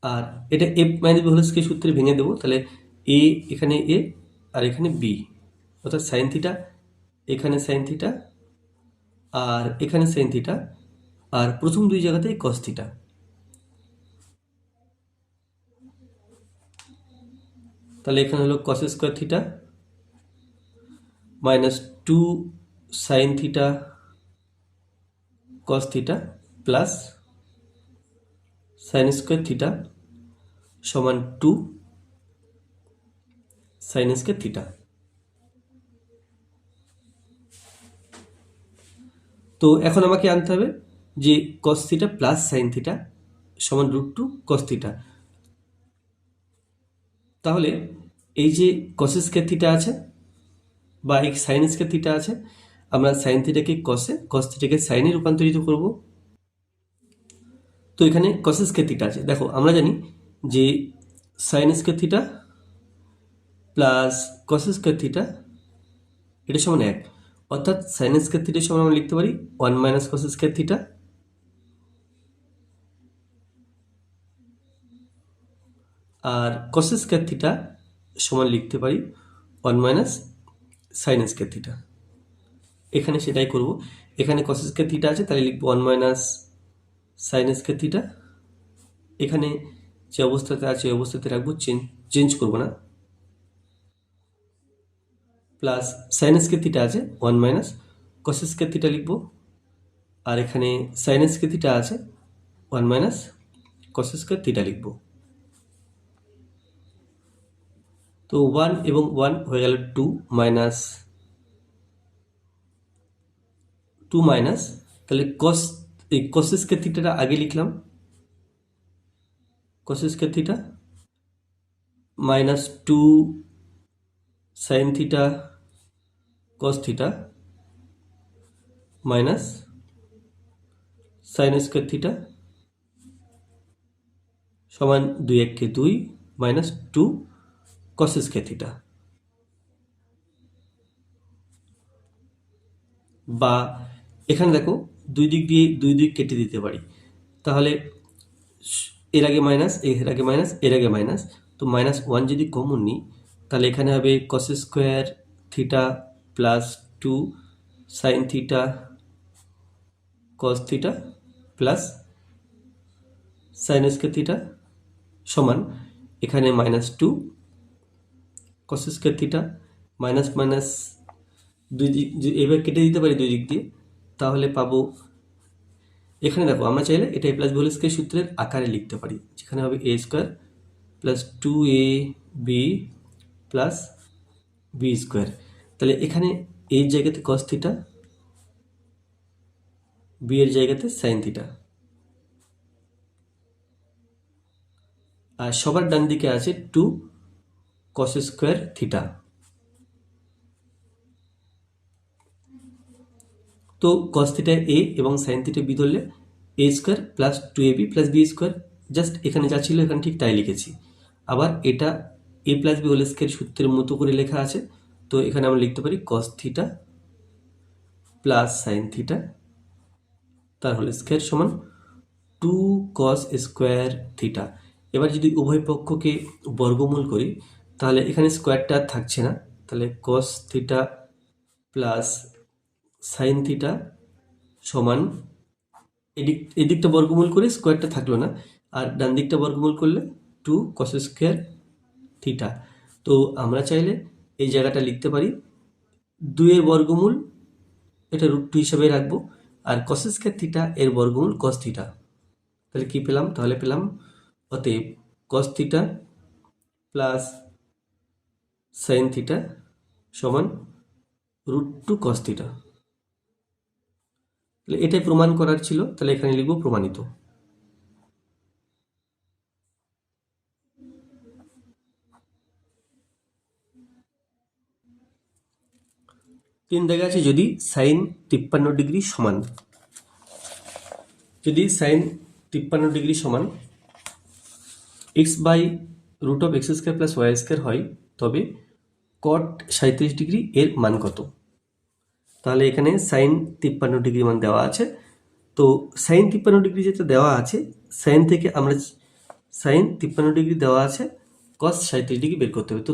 S1: আর এটা a minus b whole square সূত্রে ভেঙে দেবো, তাহলে a এখানে a আর এখানে b, অর্থাৎ সাইন থিটা এখানে সাইন থিটা আর এখানে সাইন থিটা, আর প্রথম দুই জায়গাতেই cos থিটা। তাহলে এখানে হলো cos square theta minus 2 sin theta cos theta plus sign square theta সমান 2 সাইন স্কয়ার থিটা। তো এখন আমাকে আনতে হবে যে cos theta plus sine theta সমান √2 cos থিটা। তাহলে এই যে cos স্কয়ার থিটা আছে বা এই সাইন স্কয়ার থিটা আছে, আমরা সাইন থিটাকে কসে, cos থিটাকে সাইনে রূপান্তরিত করব। তো এখানে cos স্কয়ার থিটা আছে, দেখো আমরা জানি যে sign square theta plus cos square theta এটা সমান 1, অর্থাৎ সাইন স্কয়ার থিটা সমান আমরা লিখতে পারি 1 মাইনাস cos স্কয়ার থিটা, আর cos স্কয়ার থিটা সমান লিখতে পারি 1 মাইনাস সাইন স্কয়ার থিটা। এখানে সেটাই করব, এখানে cos স্কয়ার থিটা আছে, তাহলে লিখব 1 মাইনাস সাইন স্কয়ার থিটা, এখানে যে অবস্থাতে আছে ওই অবস্থাতে রাখবো, চেঞ্জ করব না, প্লাস সাইন স্কয়ার থিটা আছে 1 মাইনাস cos স্কয়ার থিটা লিখব, আর এখানে সাইন স্কয়ার থিটা আছে 1 মাইনাস cos স্কয়ার থিটা লিখব। তো 1 এবং 1 হয়ে গেল 2 মাইনাস তাহলে cos স্কয়ার থিটাটা আগে লিখলাম, cos square theta minus 2 sin theta cos theta minus sine square theta সমান 2 1 কে 2 মাইনাস 2 cos স্কয়ার থিটা। বা এখানে দেখো দুই দিক দিয়ে দুই দিক কেটে দিতে পারি, তাহলে এর আগে মাইনাস, এর আগে মাইনাস, এর আগে মাইনাস, তো -1 যদি কমন নিই তাহলে এখানে হবে cos square theta plus 2 sin theta cos theta plus sign square theta সমান এখানে -2 cos square theta minus minus দুই দিক এবার কেটে দিতে পারি দুই দিক দিয়ে, তাহলে পাবো এখানে দেখো আমরা চাইলে এটা a plus b whole square সূত্রের আকারে লিখতে পারি, যেখানে হবে a square plus 2ab plus b square. তাহলে এখানে এর জায়গাতে কস থিটা, বি এর জায়গাতে সাইন থিটা, আর সবার ডান দিকে আছে 2 কস স্কোয়ার থিটা। তো কস থিটা এ এবং সাইন থিটা বি ধরলে a square plus 2ab plus b square, just এখানে যা ছিল এখানে ঠিক তাই লিখেছি। আবার এটা a plus b whole square সূত্রের মতো করে লেখা আছে, তো এখানে আমরা লিখতে পারি cos theta plus sign theta তার হোল স্কয়ার সমান 2 কস স্কোয়ার থিটা। এবার যদি উভয় পক্ষকে বর্গমূল করি তাহলে এখানে স্কোয়ারটা থাকছে না, তাহলে cos theta plus sine theta সমান এদিকটা বর্গমূল করে স্কোয়ারটা থাকলো না, আর ডান দিকটা বর্গমূল করলে 2 কস স্কোয়ার থিটা। তো আমরা চাইলে এই জায়গাটা লিখতে পারি 2 এর বর্গমূল, এটা √2 হিসাবে রাখবো, আর কস স্কয়ার থিটা এর বর্গমূল কস থিটা। তাহলে কি পেলাম? তাহলে পেলাম অতএব cos theta plus sine theta সমান √2 কস থিটা। তাহলে এটাই প্রমাণ করার ছিল, তাহলে এখানে লিখবো প্রমাণিত। তিন দেখা আছে যদি সাইন 53 ডিগ্রি সমান, যদি সাইন 53 ডিগ্রি সমান x by root of x square plus y square হয়, তবে কট 37 ডিগ্রি এর মান কত? তাহলে এখানে সাইন 53 ডিগ্রি মান দেওয়া আছে, তো সাইন 53 ডিগ্রি যেটা দেওয়া আছে, সাইন থেকে আমরা সাইন 53 ডিগ্রি দেওয়া আছে, কস 37 ডিগ্রি বের করতে হবে। তো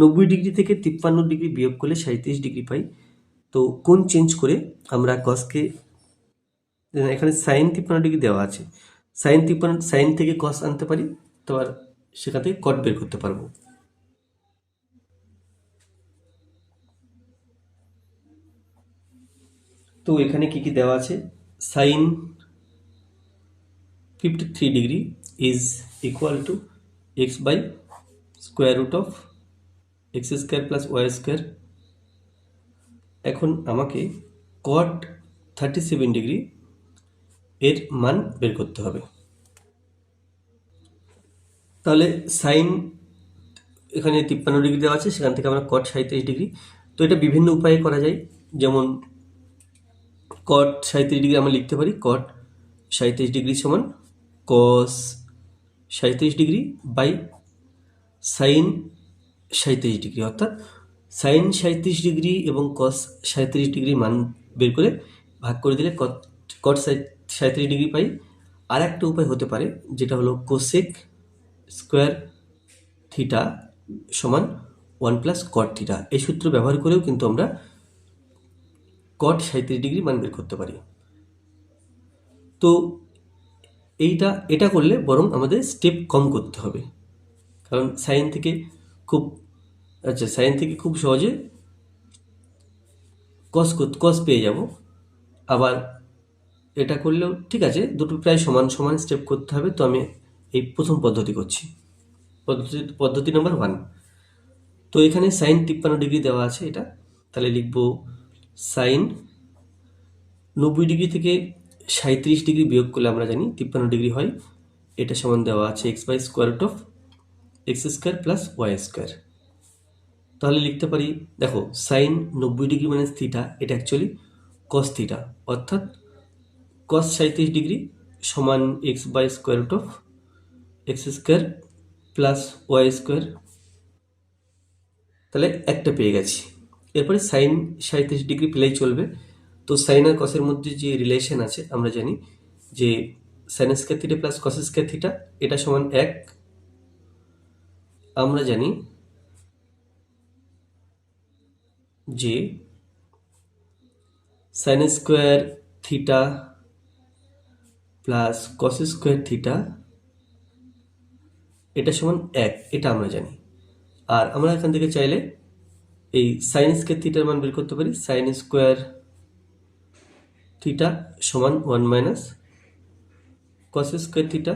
S1: 90 ডিগ্রি থেকে 53 ডিগ্রি বিয়োগ করলে 37 ডিগ্রি পাই। তো কোণ চেঞ্জ করে আমরা কসকে, এখানে সাইন 53 ডিগ্রি দেওয়া আছে, সাইন থেকে কস আনতে পারি, তো আর সেখান থেকে কট বের করতে পারবো। তো এখানে কি কি দেওয়া আছে? Sine 53 degree is equal to x by square root of x square plus y square. এখন আমাকে কট 37 ডিগ্রি এর মান বের করতে হবে। তাহলে সাইন এখানে 53 ডিগ্রি দেওয়া আছে, সেখান থেকে আমরা কট 37 ডিগ্রি, তো এটা বিভিন্ন উপায়ে করা যায়। যেমন কট 37 ডিগ্রি আমরা লিখতে পারি কট 37 ডিগ্রি সমান cos 37 degree by sine 37 degree, অর্থাৎ সাইন 37 ডিগ্রি এবং কস 37 ডিগ্রি মান বের করে ভাগ করে দিলে কট 37 ডিগ্রি পাই। আর একটা উপায় হতে পারে, যেটা হলো কোসেক স্কোয়ার থিটা সমান 1 প্লাস কট থিটা। এই সূত্র ব্যবহার করেও কিন্তু আমরা কট 37 ডিগ্রি মান বের করতে পারি। তো এটা করলে বরং আমাদের স্টেপ কম করতে হবে, কারণ সাইন থেকে খুব সহজে কস পেয়ে যাব। আবার এটা করলেও ঠিক আছে, দুটো প্রায় সমান সমান স্টেপ করতে হবে। তো আমি এই প্রথম পদ্ধতি করছি, পদ্ধতি নম্বর 1। তো এখানে সাইন 53 ডিগ্রি দেওয়া আছে এটা, তাহলে লিখব সাইন 90 ডিগ্রি থেকে 37 ডিগ্রি বিয়োগ করলে আমরা জানি 53 ডিগ্রি হয়, এটা সমান দেওয়া আছে x by square root of x square plus y square. তাহলে লিখতে পারি, দেখো সাইন 90 ডিগ্রি মানে থিটা, এটা অ্যাকচুয়ালি কস থিটা, অর্থাৎ কস 37 ডিগ্রি সমান x by square root of x square plus y square. তাহলে একটা পেয়ে গেছি। এরপরে সাইন 37 ডিগ্রি পেলেই চলবে। তো সাইন আর কসের মধ্যে যে রিলেশন আছে আমরা জানি যে sign square theta plus cos square theta এটা সমান 1। আমরা জানি যে sine square theta plus cos square theta এটা সমান 1, এটা আমরা জানি। আর আমরা এখান থেকে চাইলে এই সাইন স্কোয়ার থিটার মান বের করতে পারি। সাইন স্কোয়ার থিটা সমান 1 মাইনাস কস স্কোয়ার থিটা,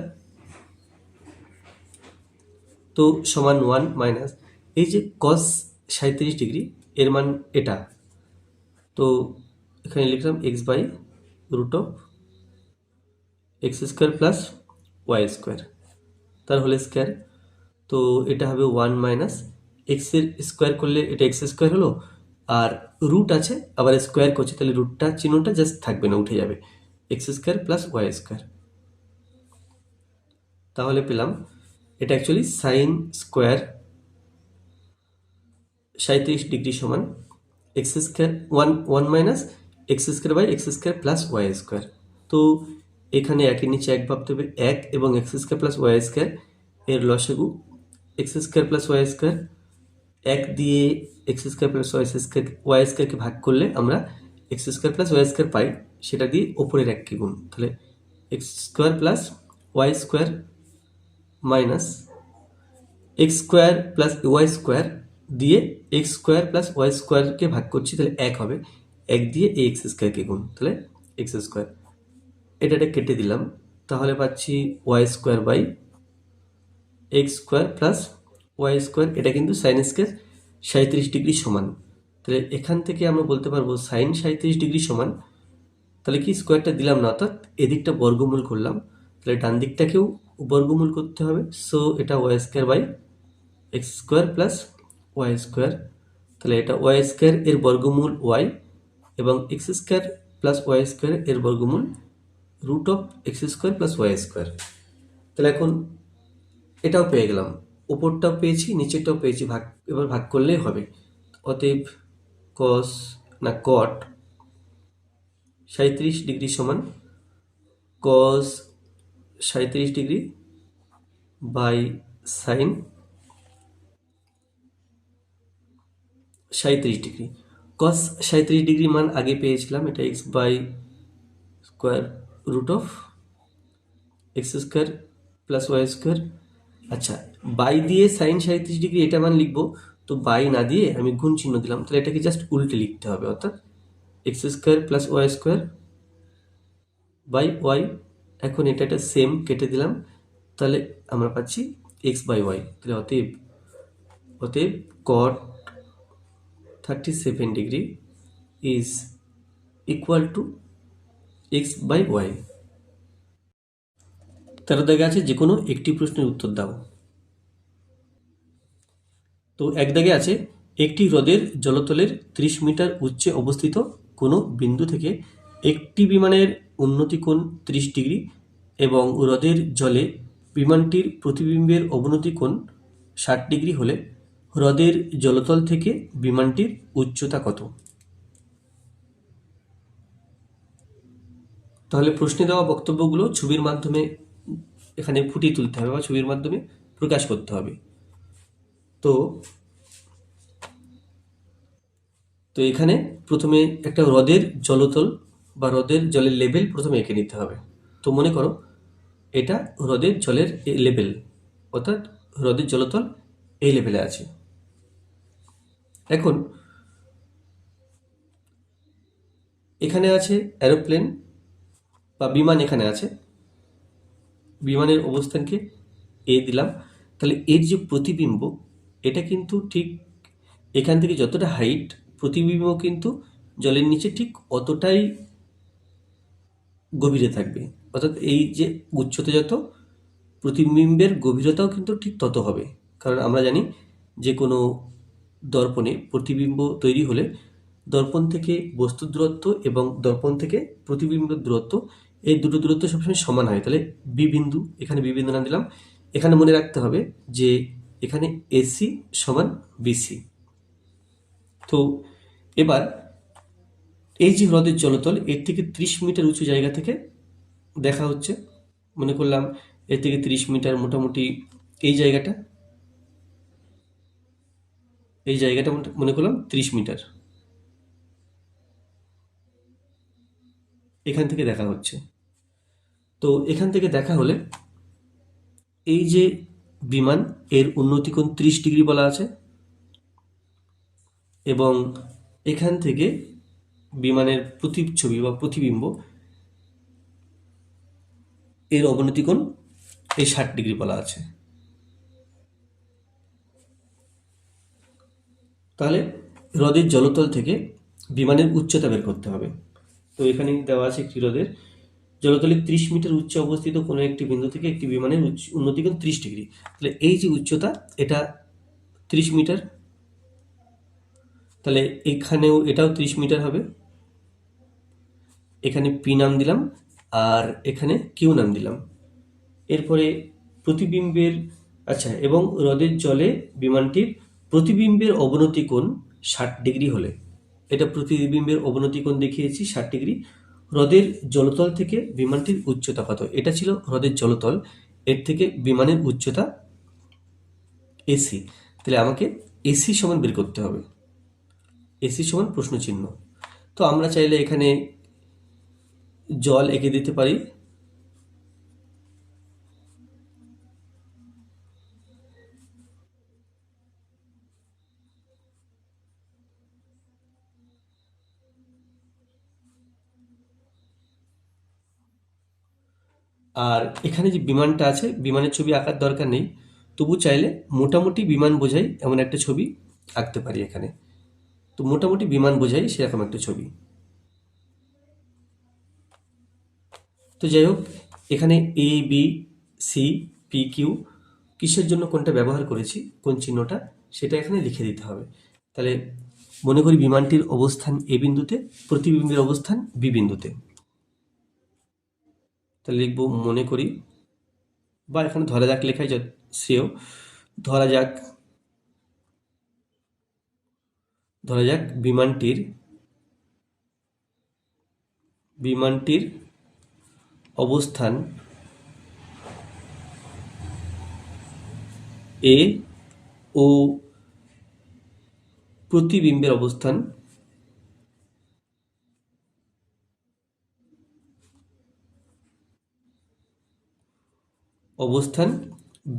S1: তো সমান 1 মাইনাস এই যে কস 37 ডিগ্রি এর মান এটা, তো এখানে লিখলাম x by root of x square plus y square তার হোল স্কোয়ার। তো এটা হবে 1 মাইনাস এক্সের স্কোয়ার করলে এটা এক্স স্কোয়ার হলো, আর রুট আছে আবার স্কোয়ার করছে তাহলে রুটটা চিহ্নটা জাস্ট থাকবে না, উঠে যাবে, x square plus y square. তাহলে পেলাম এটা অ্যাকচুয়ালি সাইন স্কোয়ার 37 ডিগ্রি সমান x square 1 minus x square by x square plus y square. তো এখানে একের নিচে এক ভাবতে হবে, এক এবং x square plus y square এর লসাগু x square plus y square, এক দিয়ে এক্স স্কোয়ার প্লাস ওয়াই স্কোয়ারকে ভাগ করলে আমরা x square plus y square পাই, সেটা দিয়ে ওপরের এককে গুণ, তাহলে x square plus y square minus x square plus y square দিয়ে এক্স স্কোয়ার প্লাস ওয়াই স্কোয়ারকে ভাগ করছি, তাহলে এক হবে, এক দিয়ে এই এক্স স্কোয়ারকে গুণ, তাহলে এক্স স্কোয়ার, এটা কেটে দিলাম, তাহলে পাচ্ছি y square by x square plus y square. এটা কিন্তু সাইন স্কোয়ার 37 ডিগ্রি সমান, তাহলে এখান থেকে আমরা বলতে পারবো সাইন 37 ডিগ্রি সমান, তাহলে কি স্কোয়ারটা দিলাম না, অর্থাৎ এদিকটা বর্গমূল করলাম, তাহলে ডান দিকটাকেও বর্গমূল করতে হবে। সো এটা y square by x square plus y square, তাহলে এটা ওয়াই স্কোয়ার এর বর্গমূল ওয়াই এবং x square plus y square এর বর্গমূল root of x square plus y square. তাহলে এখন এটাও পেয়ে গেলাম, উপরটাও পেয়েছি নিচেরটাও পেয়েছি, এবার ভাগ করলেই হবে। অতএব কস না কট 37 ডিগ্রি সমান cos 37 degree by sine 37 degree. Cos 37 degree মান আগে পেয়েছিলাম, এটা x by square root of x square plus y square. আচ্ছা, বাই দিয়ে সাইন 37 ডিগ্রি এটা মান লিখবো, তো বাই না দিয়ে আমি গুণ চিহ্ন দিলাম, তাহলে এটাকে জাস্ট উল্টে লিখতে হবে, অর্থাৎ x square plus y square by y. এখন এটা সেম কেটে দিলাম, তাহলে আমরা পাচ্ছি এক্স বাই ওয়াই, তাহলে অতএব cot 37 degree is equal to x by y. 13 দাগে আছে যে কোনো একটি প্রশ্নের উত্তর দাও। তো এক দাগে আছে একটি হ্রদের জলতলের 30 মিটার উচ্চে অবস্থিত কোনো বিন্দু থেকে একটি বিমানের উন্নতি কোণ 30 ডিগ্রি এবং হ্রদের জলে বিমানটির প্রতিবিম্বের অবনতি কোণ 60 ডিগ্রি হলে হ্রদের জলতল থেকে বিমানটির উচ্চতা কত? তাহলে প্রশ্নে দেওয়া বক্তব্যগুলো ছবির মাধ্যমে এখানে ফুটিয়ে তুলতে হবে বা ছবির মাধ্যমে প্রকাশ করতে হবে। তো এখানে প্রথমে একটা হ্রদের জলতল বা হ্রদের জলের লেভেল প্রথমে এঁকে নিতে হবে। তো মনে করো এটা হ্রদের জলের লেভেল, অর্থাৎ হ্রদের জলতল এই লেভেলে আছে। এখন এখানে আছে অ্যারোপ্লেন বা বিমান, এখানে আছে বিমানের অবস্থানকে এ দিলাম, তাহলে এর যে প্রতিবিম্ব এটা কিন্তু ঠিক এখান থেকে যতটা হাইট, প্রতিবিম্ব কিন্তু জলের নিচে ঠিক অতটাই গভীরে থাকবে, অর্থাৎ এই যে উচ্চতা যত প্রতিবিম্বের গভীরতাও কিন্তু ঠিক তত হবে। কারণ আমরা জানি যে কোনো দর্পণে প্রতিবিম্ব তৈরি হলে দর্পণ থেকে বস্তুর দূরত্ব এবং দর্পণ থেকে প্রতিবিম্বের দূরত্ব, এই দুটো দূরত্ব সবসময় সমান হয়। তাহলে বি বিন্দু, এখানে বি বিন্দু নাম দিলাম। এখানে মনে রাখতে হবে যে এখানে এসি সমান বিসি। তো এবার এই যে হ্রদের জলতল এর থেকে 30 মিটার উঁচু জায়গা থেকে দেখা হচ্ছে, মনে করলাম এর থেকে 30 মিটার মোটামুটি এই জায়গাটা মনে করলাম 30 মিটার এখান থেকে দেখা হচ্ছে। তো এখান থেকে দেখা হলে এই যে বিমান এর উন্নতি কোণ 30 ডিগ্রি বলা আছে, এবং এখান থেকে বিমানের প্রতিচ্ছবি বা প্রতিবিম্ব এর অবনতি কোণ এই 60 ডিগ্রি বলা আছে। তাহলে হ্রদের জলতল থেকে বিমানের উচ্চতা বের করতে হবে। তো এখানে দেওয়া আছে একটি হ্রদের জলতলে 30 মিটার উচ্চে অবস্থিত কোনো একটি বিন্দু থেকে একটি বিমানের উন্নতি কোণ 30 ডিগ্রি। তাহলে এই যে উচ্চতা এটা 30 মিটার, তাহলে এখানেও এটাও 30 মিটার হবে। এখানে পি নাম দিলাম আর এখানে কিউ নাম দিলাম। এরপরে প্রতিবিম্বের এবং হ্রদের জলে বিমানটির প্রতিবিম্বের অবনতি কোণ 60 ডিগ্রি হলে, এটা প্রতিবিম্বের অবনতি কোণ দেখিয়েছি 60 ডিগ্রি। হ্রদের জলতল থেকে বিমানটির উচ্চতা কত? এটা ছিল হ্রদের জলতল, এর থেকে বিমানের উচ্চতা এসি। তাহলে আমাকে এসি সমান বের করতে হবে। এসি সমান প্রশ্ন চিহ্ন। তো আমরা চাইলে এখানে জল এঁকে দিতে পারি। আর এখানে যে বিমানটা আছে, বিমানের ছবি আঁকার দরকার নেই, তবু চাইলে মোটামুটি বিমান বোঝাই এমন একটা ছবি আঁকতে পারি এখানে। তো মোটামুটি বিমান বোঝাই সেরকম একটা ছবি। তো যাই হোক, এখানে A B C P Q কিসের জন্য কোনটা ব্যবহার করেছি, কোন চিহ্নটা, সেটা এখানে লিখে দিতে হবে। তাহলে মনে করি বিমানটির অবস্থান এ বিন্দুতে, প্রতিবিম্বের অবস্থান বি বিন্দুতে। তাহলে লিখব মনে করি, বা এখানে ধরা যাক লেখাই শ্রেয়। ধরা যাক বিমানটির অবস্থান এ ও প্রতিবিম্বের অবস্থান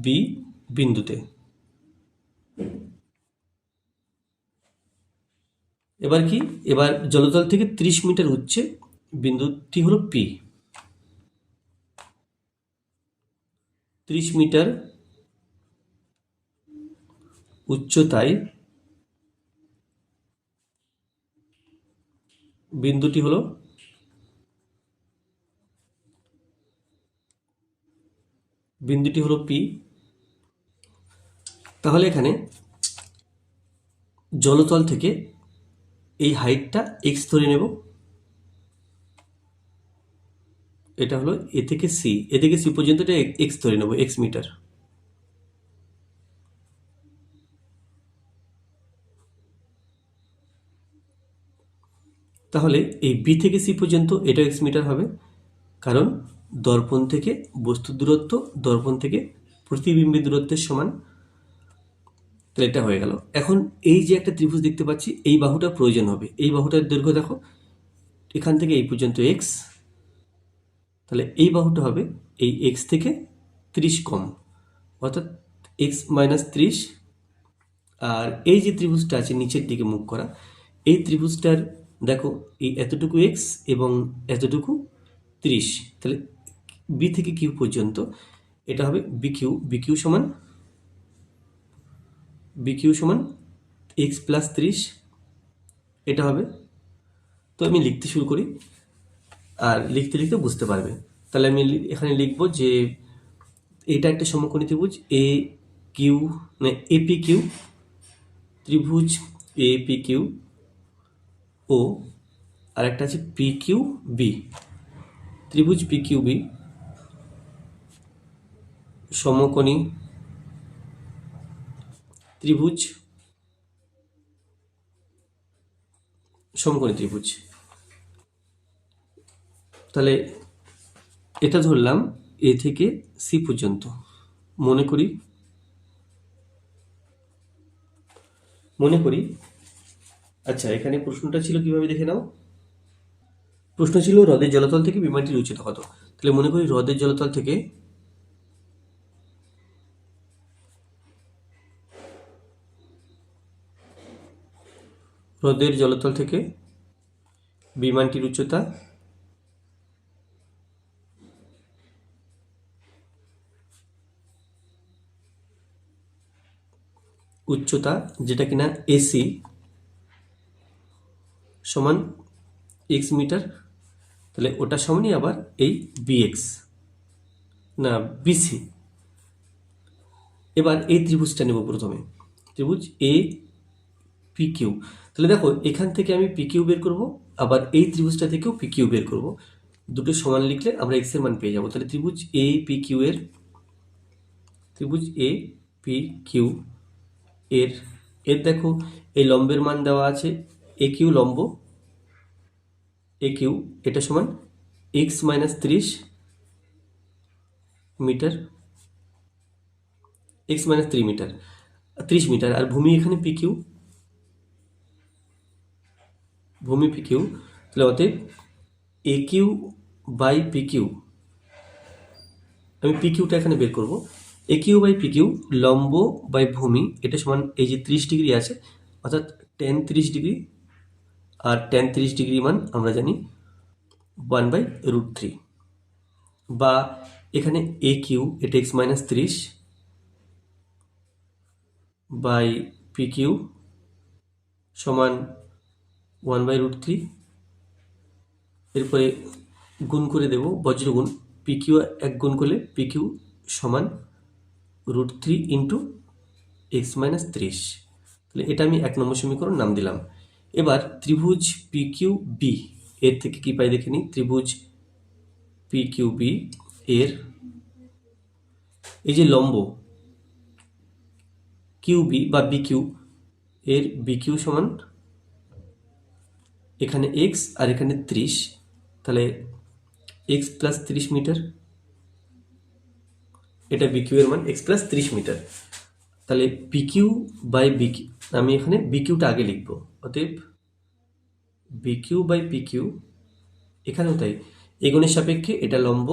S1: বি বিন্দুতে। এবার কি, এবার জলতল থেকে 30 মিটার উচ্চে বিন্দুটি হলো পি। 30 মিটার উচ্চতায় বিন্দুটি হলো পি। তাহলে এখানে জলতল থেকে এই হাইটটা এক্স ধরে নেব। এটা হলো এ থেকে সি পর্যন্ত এটা এক্স ধরে নেব, এক্স মিটার। তাহলে এই বি থেকে সি পর্যন্ত এটা এক্স মিটার হবে, কারণ দর্পণ থেকে বস্তুর দূরত্ব দর্পণ থেকে প্রতিবিম্বের দূরত্বের সমান। তাহলে এটা হয়ে গেল। এখন এই যে একটা ত্রিভুজ দেখতে পাচ্ছি, এই বাহুটা প্রয়োজন হবে। এই বাহুটার দৈর্ঘ্য দেখো, এখান থেকে এই পর্যন্ত এক্স, তাহলে এই বাহুটা হবে এই এক্স থেকে 30 কম, অর্থাৎ এক্স মাইনাস 30। আর এই যে ত্রিভুজটা আছে নিচের দিকে মুখ করা, এই ত্রিভুজটার দেখো এই এতটুকু এক্স এবং এতটুকু 30। তাহলে বি থেকে কিউ পর্যন্ত এটা হবে বিকিউ সমান এক্স প্লাস 30 এটা হবে। তো আমি লিখতে শুরু করি, আর লিখতে লিখতে বুঝতে পারবে। তাহলে আমি এখানে লিখব যে এটা একটা সমকোণী ত্রিভুজ এ কিউ, মানে এপি কিউ, ত্রিভুজ এপি কিউ ও আর একটা আছে পি কিউ বি, ত্রিভুজ পি কিউ বি সমকোণী ত্রিভুজ, তাহলে এটা ধরলাম এ থেকে সি পর্যন্ত। মনে করি এখানে প্রশ্নটা ছিল কিভাবে দেখে নাও। প্রশ্ন ছিল হ্রদের জলতল থেকে বিমানটির উচ্চতা কত। তাহলে মনে করি হ্রদের জলতল থেকে হ্রদের জলতল থেকে বিমানটির উচ্চতা যেটা কিনা এসি সমান এক্স মিটার, তাহলে ওটা সমানই আবার এই বিএক্স না বিসি। এবার এই ত্রিভুজটা নেব প্রথমে, ত্রিভুজ এ পি কিউ। তাহলে দেখো এখান থেকে আমি পি কিউ বের করব, আবার এই ত্রিভুজটা থেকেও পি কিউ বের করব। দুটো সমান লিখলে আমরা এক্স এর মান পেয়ে যাব। তাহলে ত্রিভুজ এ পি কিউ এর এর এর দেখো এই লম্বের মান দেওয়া আছে এ কিউ লম্ব, এ কিউ এটা সমান x minus 30 metre, x minus 3 metre 30 metre. আর ভূমি এখানে পি কিউ, ভূমি পি কিউ। তাহলে অতএব a q by p q, আমি পি কিউটা এখানে বের করব। A q by p q লম্ব বাই ভূমি এটা সমান এই যে 30 ডিগ্রি আছে অর্থাৎ টেন 30 ডিগ্রি, আর টেন 30 ডিগ্রি মান আমরা জানি 1/√3, বা এখানে এ কিউ এটা x minus 30 by p Q সমান 1/√3। এরপরে গুণ করে দেব বজ্রগুণ, পি কিউ এক গুণ করলে পি কিউ সমান √3 ইন্টু এক্স মাইনাস 30। তাহলে এটা আমি 1 নম্বর সমীকরণ নাম দিলাম। এবার ত্রিভুজ পি কিউ বি এর থেকে কি পাই দেখে নিই। ত্রিভুজ পি কিউ বি এর এই যে লম্ব কিউ বি বা বি কিউ, এর বি কিউ সমান এখানে এক্স আর এখানে 30, তাহলে এক্স প্লাস 30 মিটার, এটা বিকিউ এর মান এক্স প্লাস 30 মিটার। তাহলে পিকিউ বাই বিকিউ, আমি এখানে বিকিউটা আগে লিখব। অতএব বিকিউ বাই পিকিউ, এখানেও তাই এগুণের সাপেক্ষে এটা লম্ব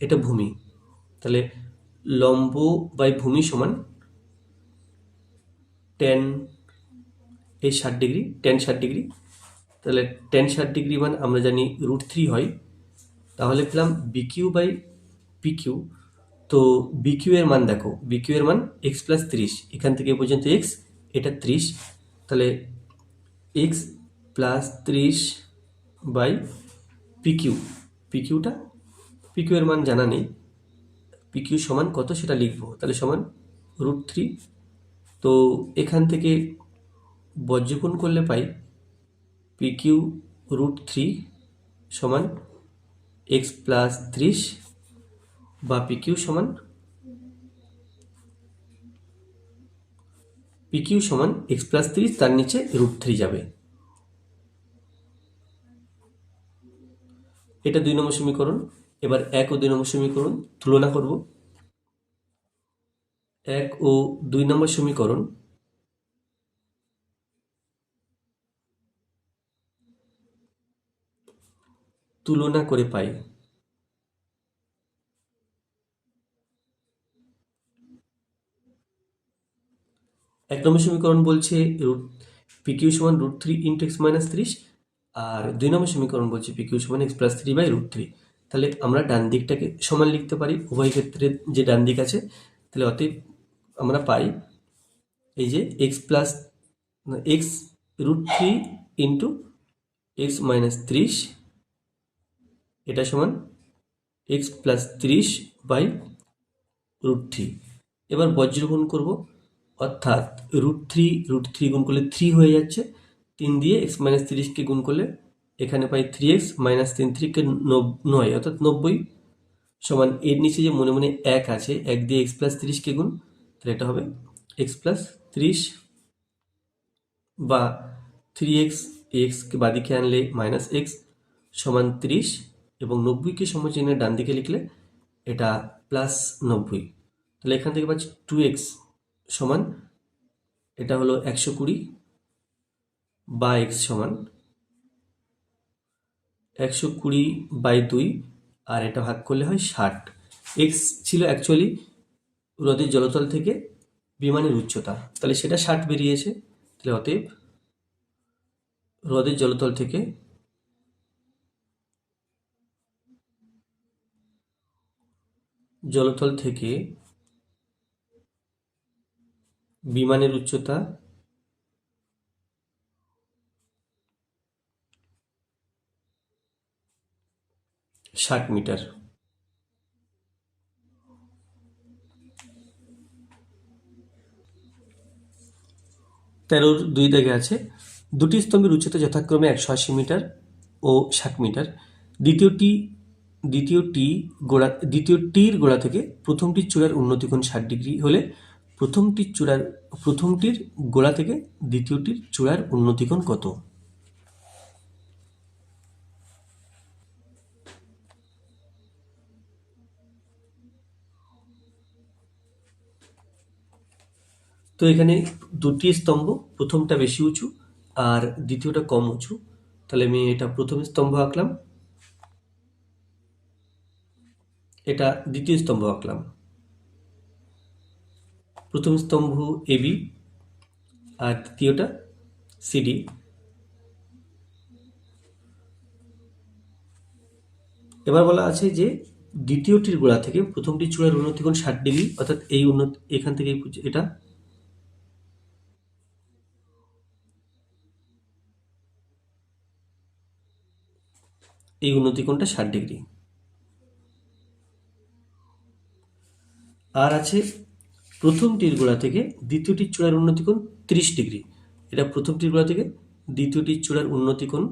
S1: এটা ভূমি, তাহলে লম্ব বাই ভূমি সমান টেন এই 60 ডিগ্রি, টেন 60 ডিগ্রি। তাহলে টেন 60 ডিগ্রি মান আমরা জানি √3 হয়। তাহলে পেলাম বিকিউ বাই পিকিউ। তো বিকিউ এর মান দেখো, বিকিউ এর মান এক্স প্লাস 30, এখান থেকে পর্যন্ত এক্স, এটা 30, তাহলে এক্স প্লাস 30 বাই পিকিউ, পিকিউটা পিকিউ এর মান জানা নেই, পিকিউ সমান কত সেটা লিখবো, তাহলে সমান √3। তো এখান থেকে বজ্রগুণ করলে পাই পিকিউ √3 সমান এক্স প্লাস 30, বা পিকিউ সমান এক্স প্লাস 30, তার নিচে √3 যাবে। এটা 2 নম্বর সমীকরণ। এবার 1 ও 2 নম্বর সমীকরণ তুলনা করব। 1 ও 2 নম্বর সমীকরণ তুলনা করে পাই 1 নম্বর সমীকরণ বলছে পিকিউ সমান √3 ইন্টু এক্স মাইনাস 30, আর 2 নম্বর সমীকরণ বলছে পিকিউ সমান এক্স প্লাস 3 বাই √3। তাহলে আমরা ডান দিকটাকে সমান লিখতে পারি উভয় ক্ষেত্রে যে ডান দিক আছে। তাহলে অতএব আমরা পাই এই যে এক্স √3 ইন্টু এক্স মাইনাস 30, এটা সমান এক্স প্লাস 30 বাই √3। এবার বজ্রগুণ করব, অর্থাৎ √3 গুণ করলে 3 হয়ে যাচ্ছে, 3 দিয়ে এক্স মাইনাস 30কে গুণ করলে এখানে পাই 3x মাইনাস 3 3কে 9, অর্থাৎ 90 সমান এর নিচে যে মনে মনে 1 আছে, 1 দিয়ে এক্স প্লাস 30কে গুণ, তাহলে এটা হবে এক্স প্লাস 30 বা 3x, এক্সকে বাদিকে আনলে মাইনাস এক্স সমান 30, এবং 90কে সমচিহ্নের ডান দিকে লিখলে এটা প্লাস 90। তাহলে এখান থেকে পাচ্ছি 2x সমান এটা হলো 120, বা x সমান 120/2, আর এটা ভাগ করলে হয় 60। x ছিল অ্যাকচুয়ালি হ্রদের জলতল থেকে বিমানের উচ্চতা, তাহলে সেটা 60 বেরিয়েছে। তাহলে অতএব হ্রদের জলতল থেকে বিমানের উচ্চতা 60 মিটার। 13-2 দাগে আছে দুটি স্তম্ভের উচ্চতা যথাক্রমে 180 মিটার ও 60 মিটার। দ্বিতীয়টির গোড়া থেকে প্রথমটির চূড়ার উন্নতিকোণ 60 ডিগ্রি হলে প্রথমটির গোড়া থেকে দ্বিতীয়টির চূড়ার উন্নতিকোণ কত? তো এখানে দুটি স্তম্ভ, প্রথমটা বেশি উঁচু আর দ্বিতীয়টা কম উঁচু। তাহলে আমি এটা প্রথম স্তম্ভ আঁকলাম, এটা দ্বিতীয় স্তম্ভ আঁকলাম। প্রথম স্তম্ভ এবি আর দ্বিতীয়টা সিডি। এবার বলা আছে যে দ্বিতীয়টির গোড়া থেকে প্রথমটির চূড়ার উন্নতিকোণ 60 ডিগ্রি, অর্থাৎ এখান থেকে এটা এই উন্নতিকোণটা 60 ডিগ্রি। আর আছে প্রথমটির গোড়া থেকে দ্বিতীয়টির চূড়ার উন্নতিকোণ 30 ডিগ্রি। এটা প্রথমটির গোড়া থেকে দ্বিতীয়টির চূড়ার উন্নতিকোণ,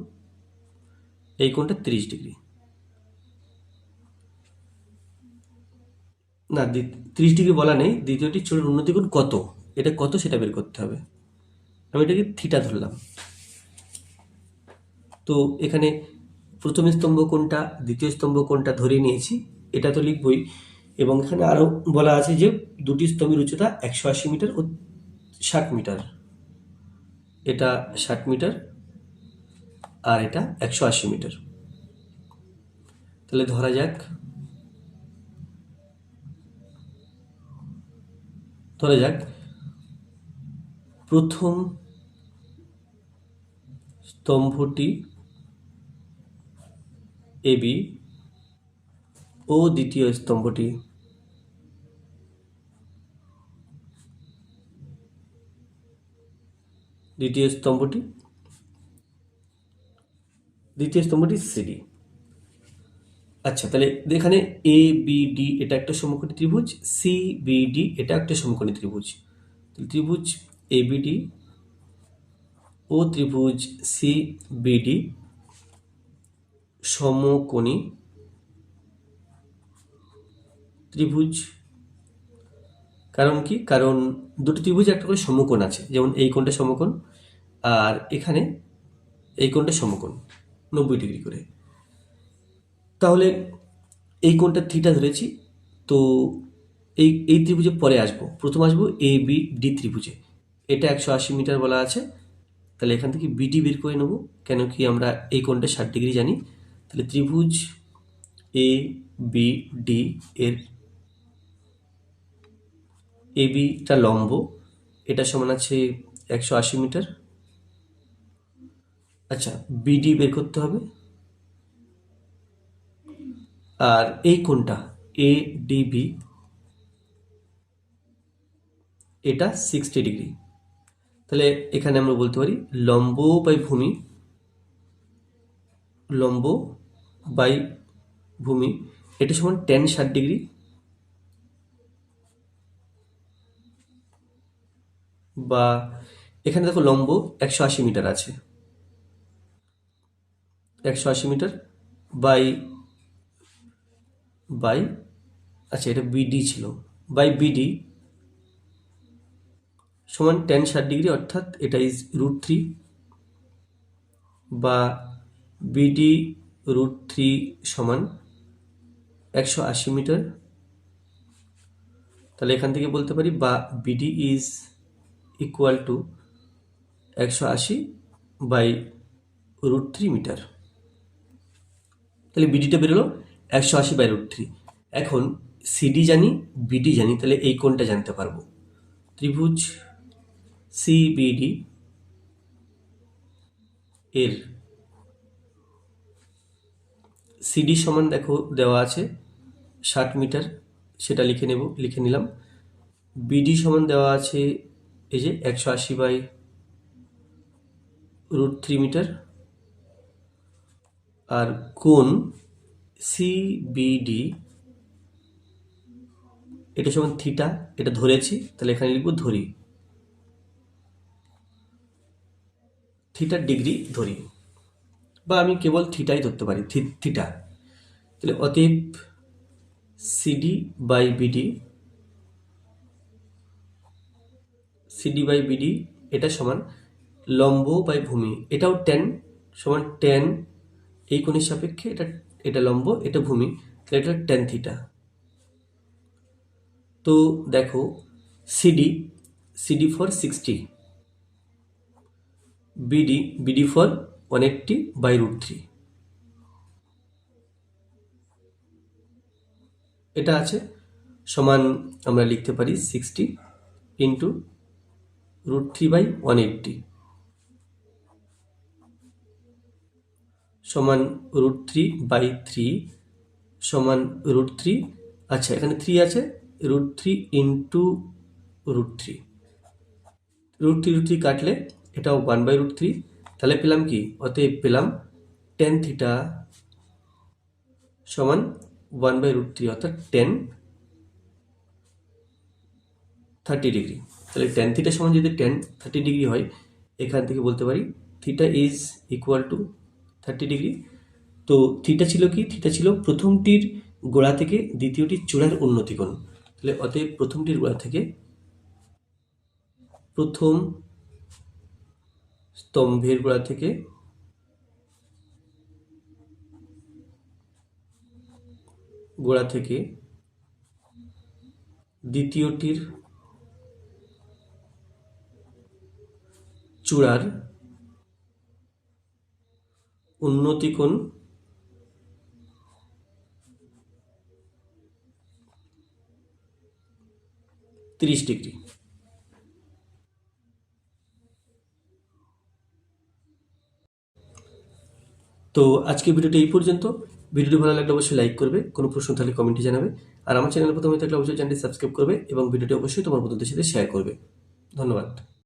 S1: এই কোণটা 30 ডিগ্রি। না, 30 ডিগ্রি বলা নেই, দ্বিতীয়টির চূড়ার উন্নতিকোণ কত, এটা কত সেটা বের করতে হবে। আমি এটাকে থিটা ধরলাম। তো এখানে প্রথম স্তম্ভ কোণটা, দ্বিতীয় স্তম্ভ কোণটা ধরে নিয়েছি, এটা তো লিখবই। এবং এখানে আরও বলা আছে যে দুটি স্তম্ভের উচ্চতা 180 মিটার ও 60 মিটার। এটা 60 মিটার আর এটা 180 মিটার। তাহলে ধরা যাক প্রথম স্তম্ভটি এবি ও দ্বিতীয় স্তম্ভটি সিডি। আচ্ছা, তাহলে এখানে এ বি ডি এটা একটা সমকোণী ত্রিভুজ, সি বি ডি এটা একটা সমকোণী ত্রিভুজ। ত্রিভুজ এবিডি ও ত্রিভুজ সি বিডি সমকোণী ত্রিভুজ। কারণ কি? কারণ দুটো ত্রিভুজে একটা করে সমকোণ আছে, যেমন এই কোণটা সমকোণ আর এখানে এই কোণটা সমকোণ 90 ডিগ্রি করে। তাহলে এই কোণটা থিটা ধরেছি। তো এই ত্রিভুজে পরে আসবো, প্রথম আসবো এ বি ডি ত্রিভুজে। এটা 180 মিটার বলা আছে, তাহলে এখান থেকে বিডি বের করে নেব, কেন কি আমরা এই কোণটা 60 ডিগ্রি জানি। তাহলে ত্রিভুজ এ বি ডি এর এ বিটা লম্ব, এটা সমান আছে 180 মিটার। আচ্ছা, বিডি বের করতে হবে। আর এই কোণটা এ ডিবি, এটা 60 ডিগ্রি। তাহলে এখানে আমরা বলতে পারি লম্ব বাই ভূমি এটা সমান tan 60 ডিগ্রি বা এখানে দেখো লম্ব 180 মিটার আছে, 180 মিটার বাই বাই আচ্ছা এটা বিডি ছিল, বাই বিডি সমান tan 60 ডিগ্রি, অর্থাৎ এটা ইজ √3 বা বিডি √3 সমান 180 মিটার। তাহলে এখান থেকে বলতে পারি বা BD is equal to 180 by √3 metre. তাহলে বিডিটা বেরোলো 180 বাই √3। এখন সিডি জানি, বিডি জানি, তাহলে এই কোণটা জানতে পারবো। ত্রিভুজ সিবিডি এর সিডি সমান দেখো দেওয়া আছে 60 মিটার, সেটা লিখে নিলাম। বিডি সমান দেওয়া আছে এই যে 180/√3 মিটার। আর কোণ সিবিডি এটা সমান থিটা, এটা ধরেছি তাহলে এখানে লিখবো ধরি, থিটার ডিগ্রি ধরি, বা আমি কেবল থিটাই ধরতে পারি, থিটা। তাহলে অতএব সিডি বাই বিডি এটা সমান লম্ব বাই ভূমি, এটাও ট্যান সমান ট্যান এই কোণের সাপেক্ষে এটা লম্ব এটা ভূমি, তাহলে এটা ট্যান থিটা। তো দেখো সিডি ফর 60, বিডি ফর 180/√3, এটা আছে সমান আমরা লিখতে পারি 60 ইন্টু √3/180 সমান √3/3 সমান √3, আচ্ছা এখানে 3 আছে, √3 ইন্টু √3 কাটলে এটাও 1/√3, তাহলে পেলাম কি, অতএব পেলাম tan থিটা সমান 1/√3 অর্থাৎ tan 30 ডিগ্রি। তাহলে tan থিটা সমান যদি tan 30 ডিগ্রি হয়, এখান থেকে বলতে পারি theta is equal two 30 degree. তো থিটা ছিল কি, থিটা ছিল প্রথমটির গোড়া থেকে দ্বিতীয়টির চূড়ার উন্নতিকোণ। তাহলে অতএব প্রথমটির গোড়া থেকে প্রথম স্তম্ভের গোড়া থেকে দ্বিতীয়টির চূড়ার উন্নতিকোণ 30 ডিগ্রি। তো আজকে ভিডিওটা এই পর্যন্ত। ভিডিওটি ভালো লাগলে অবশ্যই লাইক করবে, কোনো প্রশ্ন থাকলে কমেন্টে জানাবে, আর আমার চ্যানেল প্রথমে থাকলে অবশ্যই চ্যানেলটি সাবস্ক্রাইব করবে এবং ভিডিওটি অবশ্যই তোমার বন্ধুদের সাথে শেয়ার করবে। ধন্যবাদ।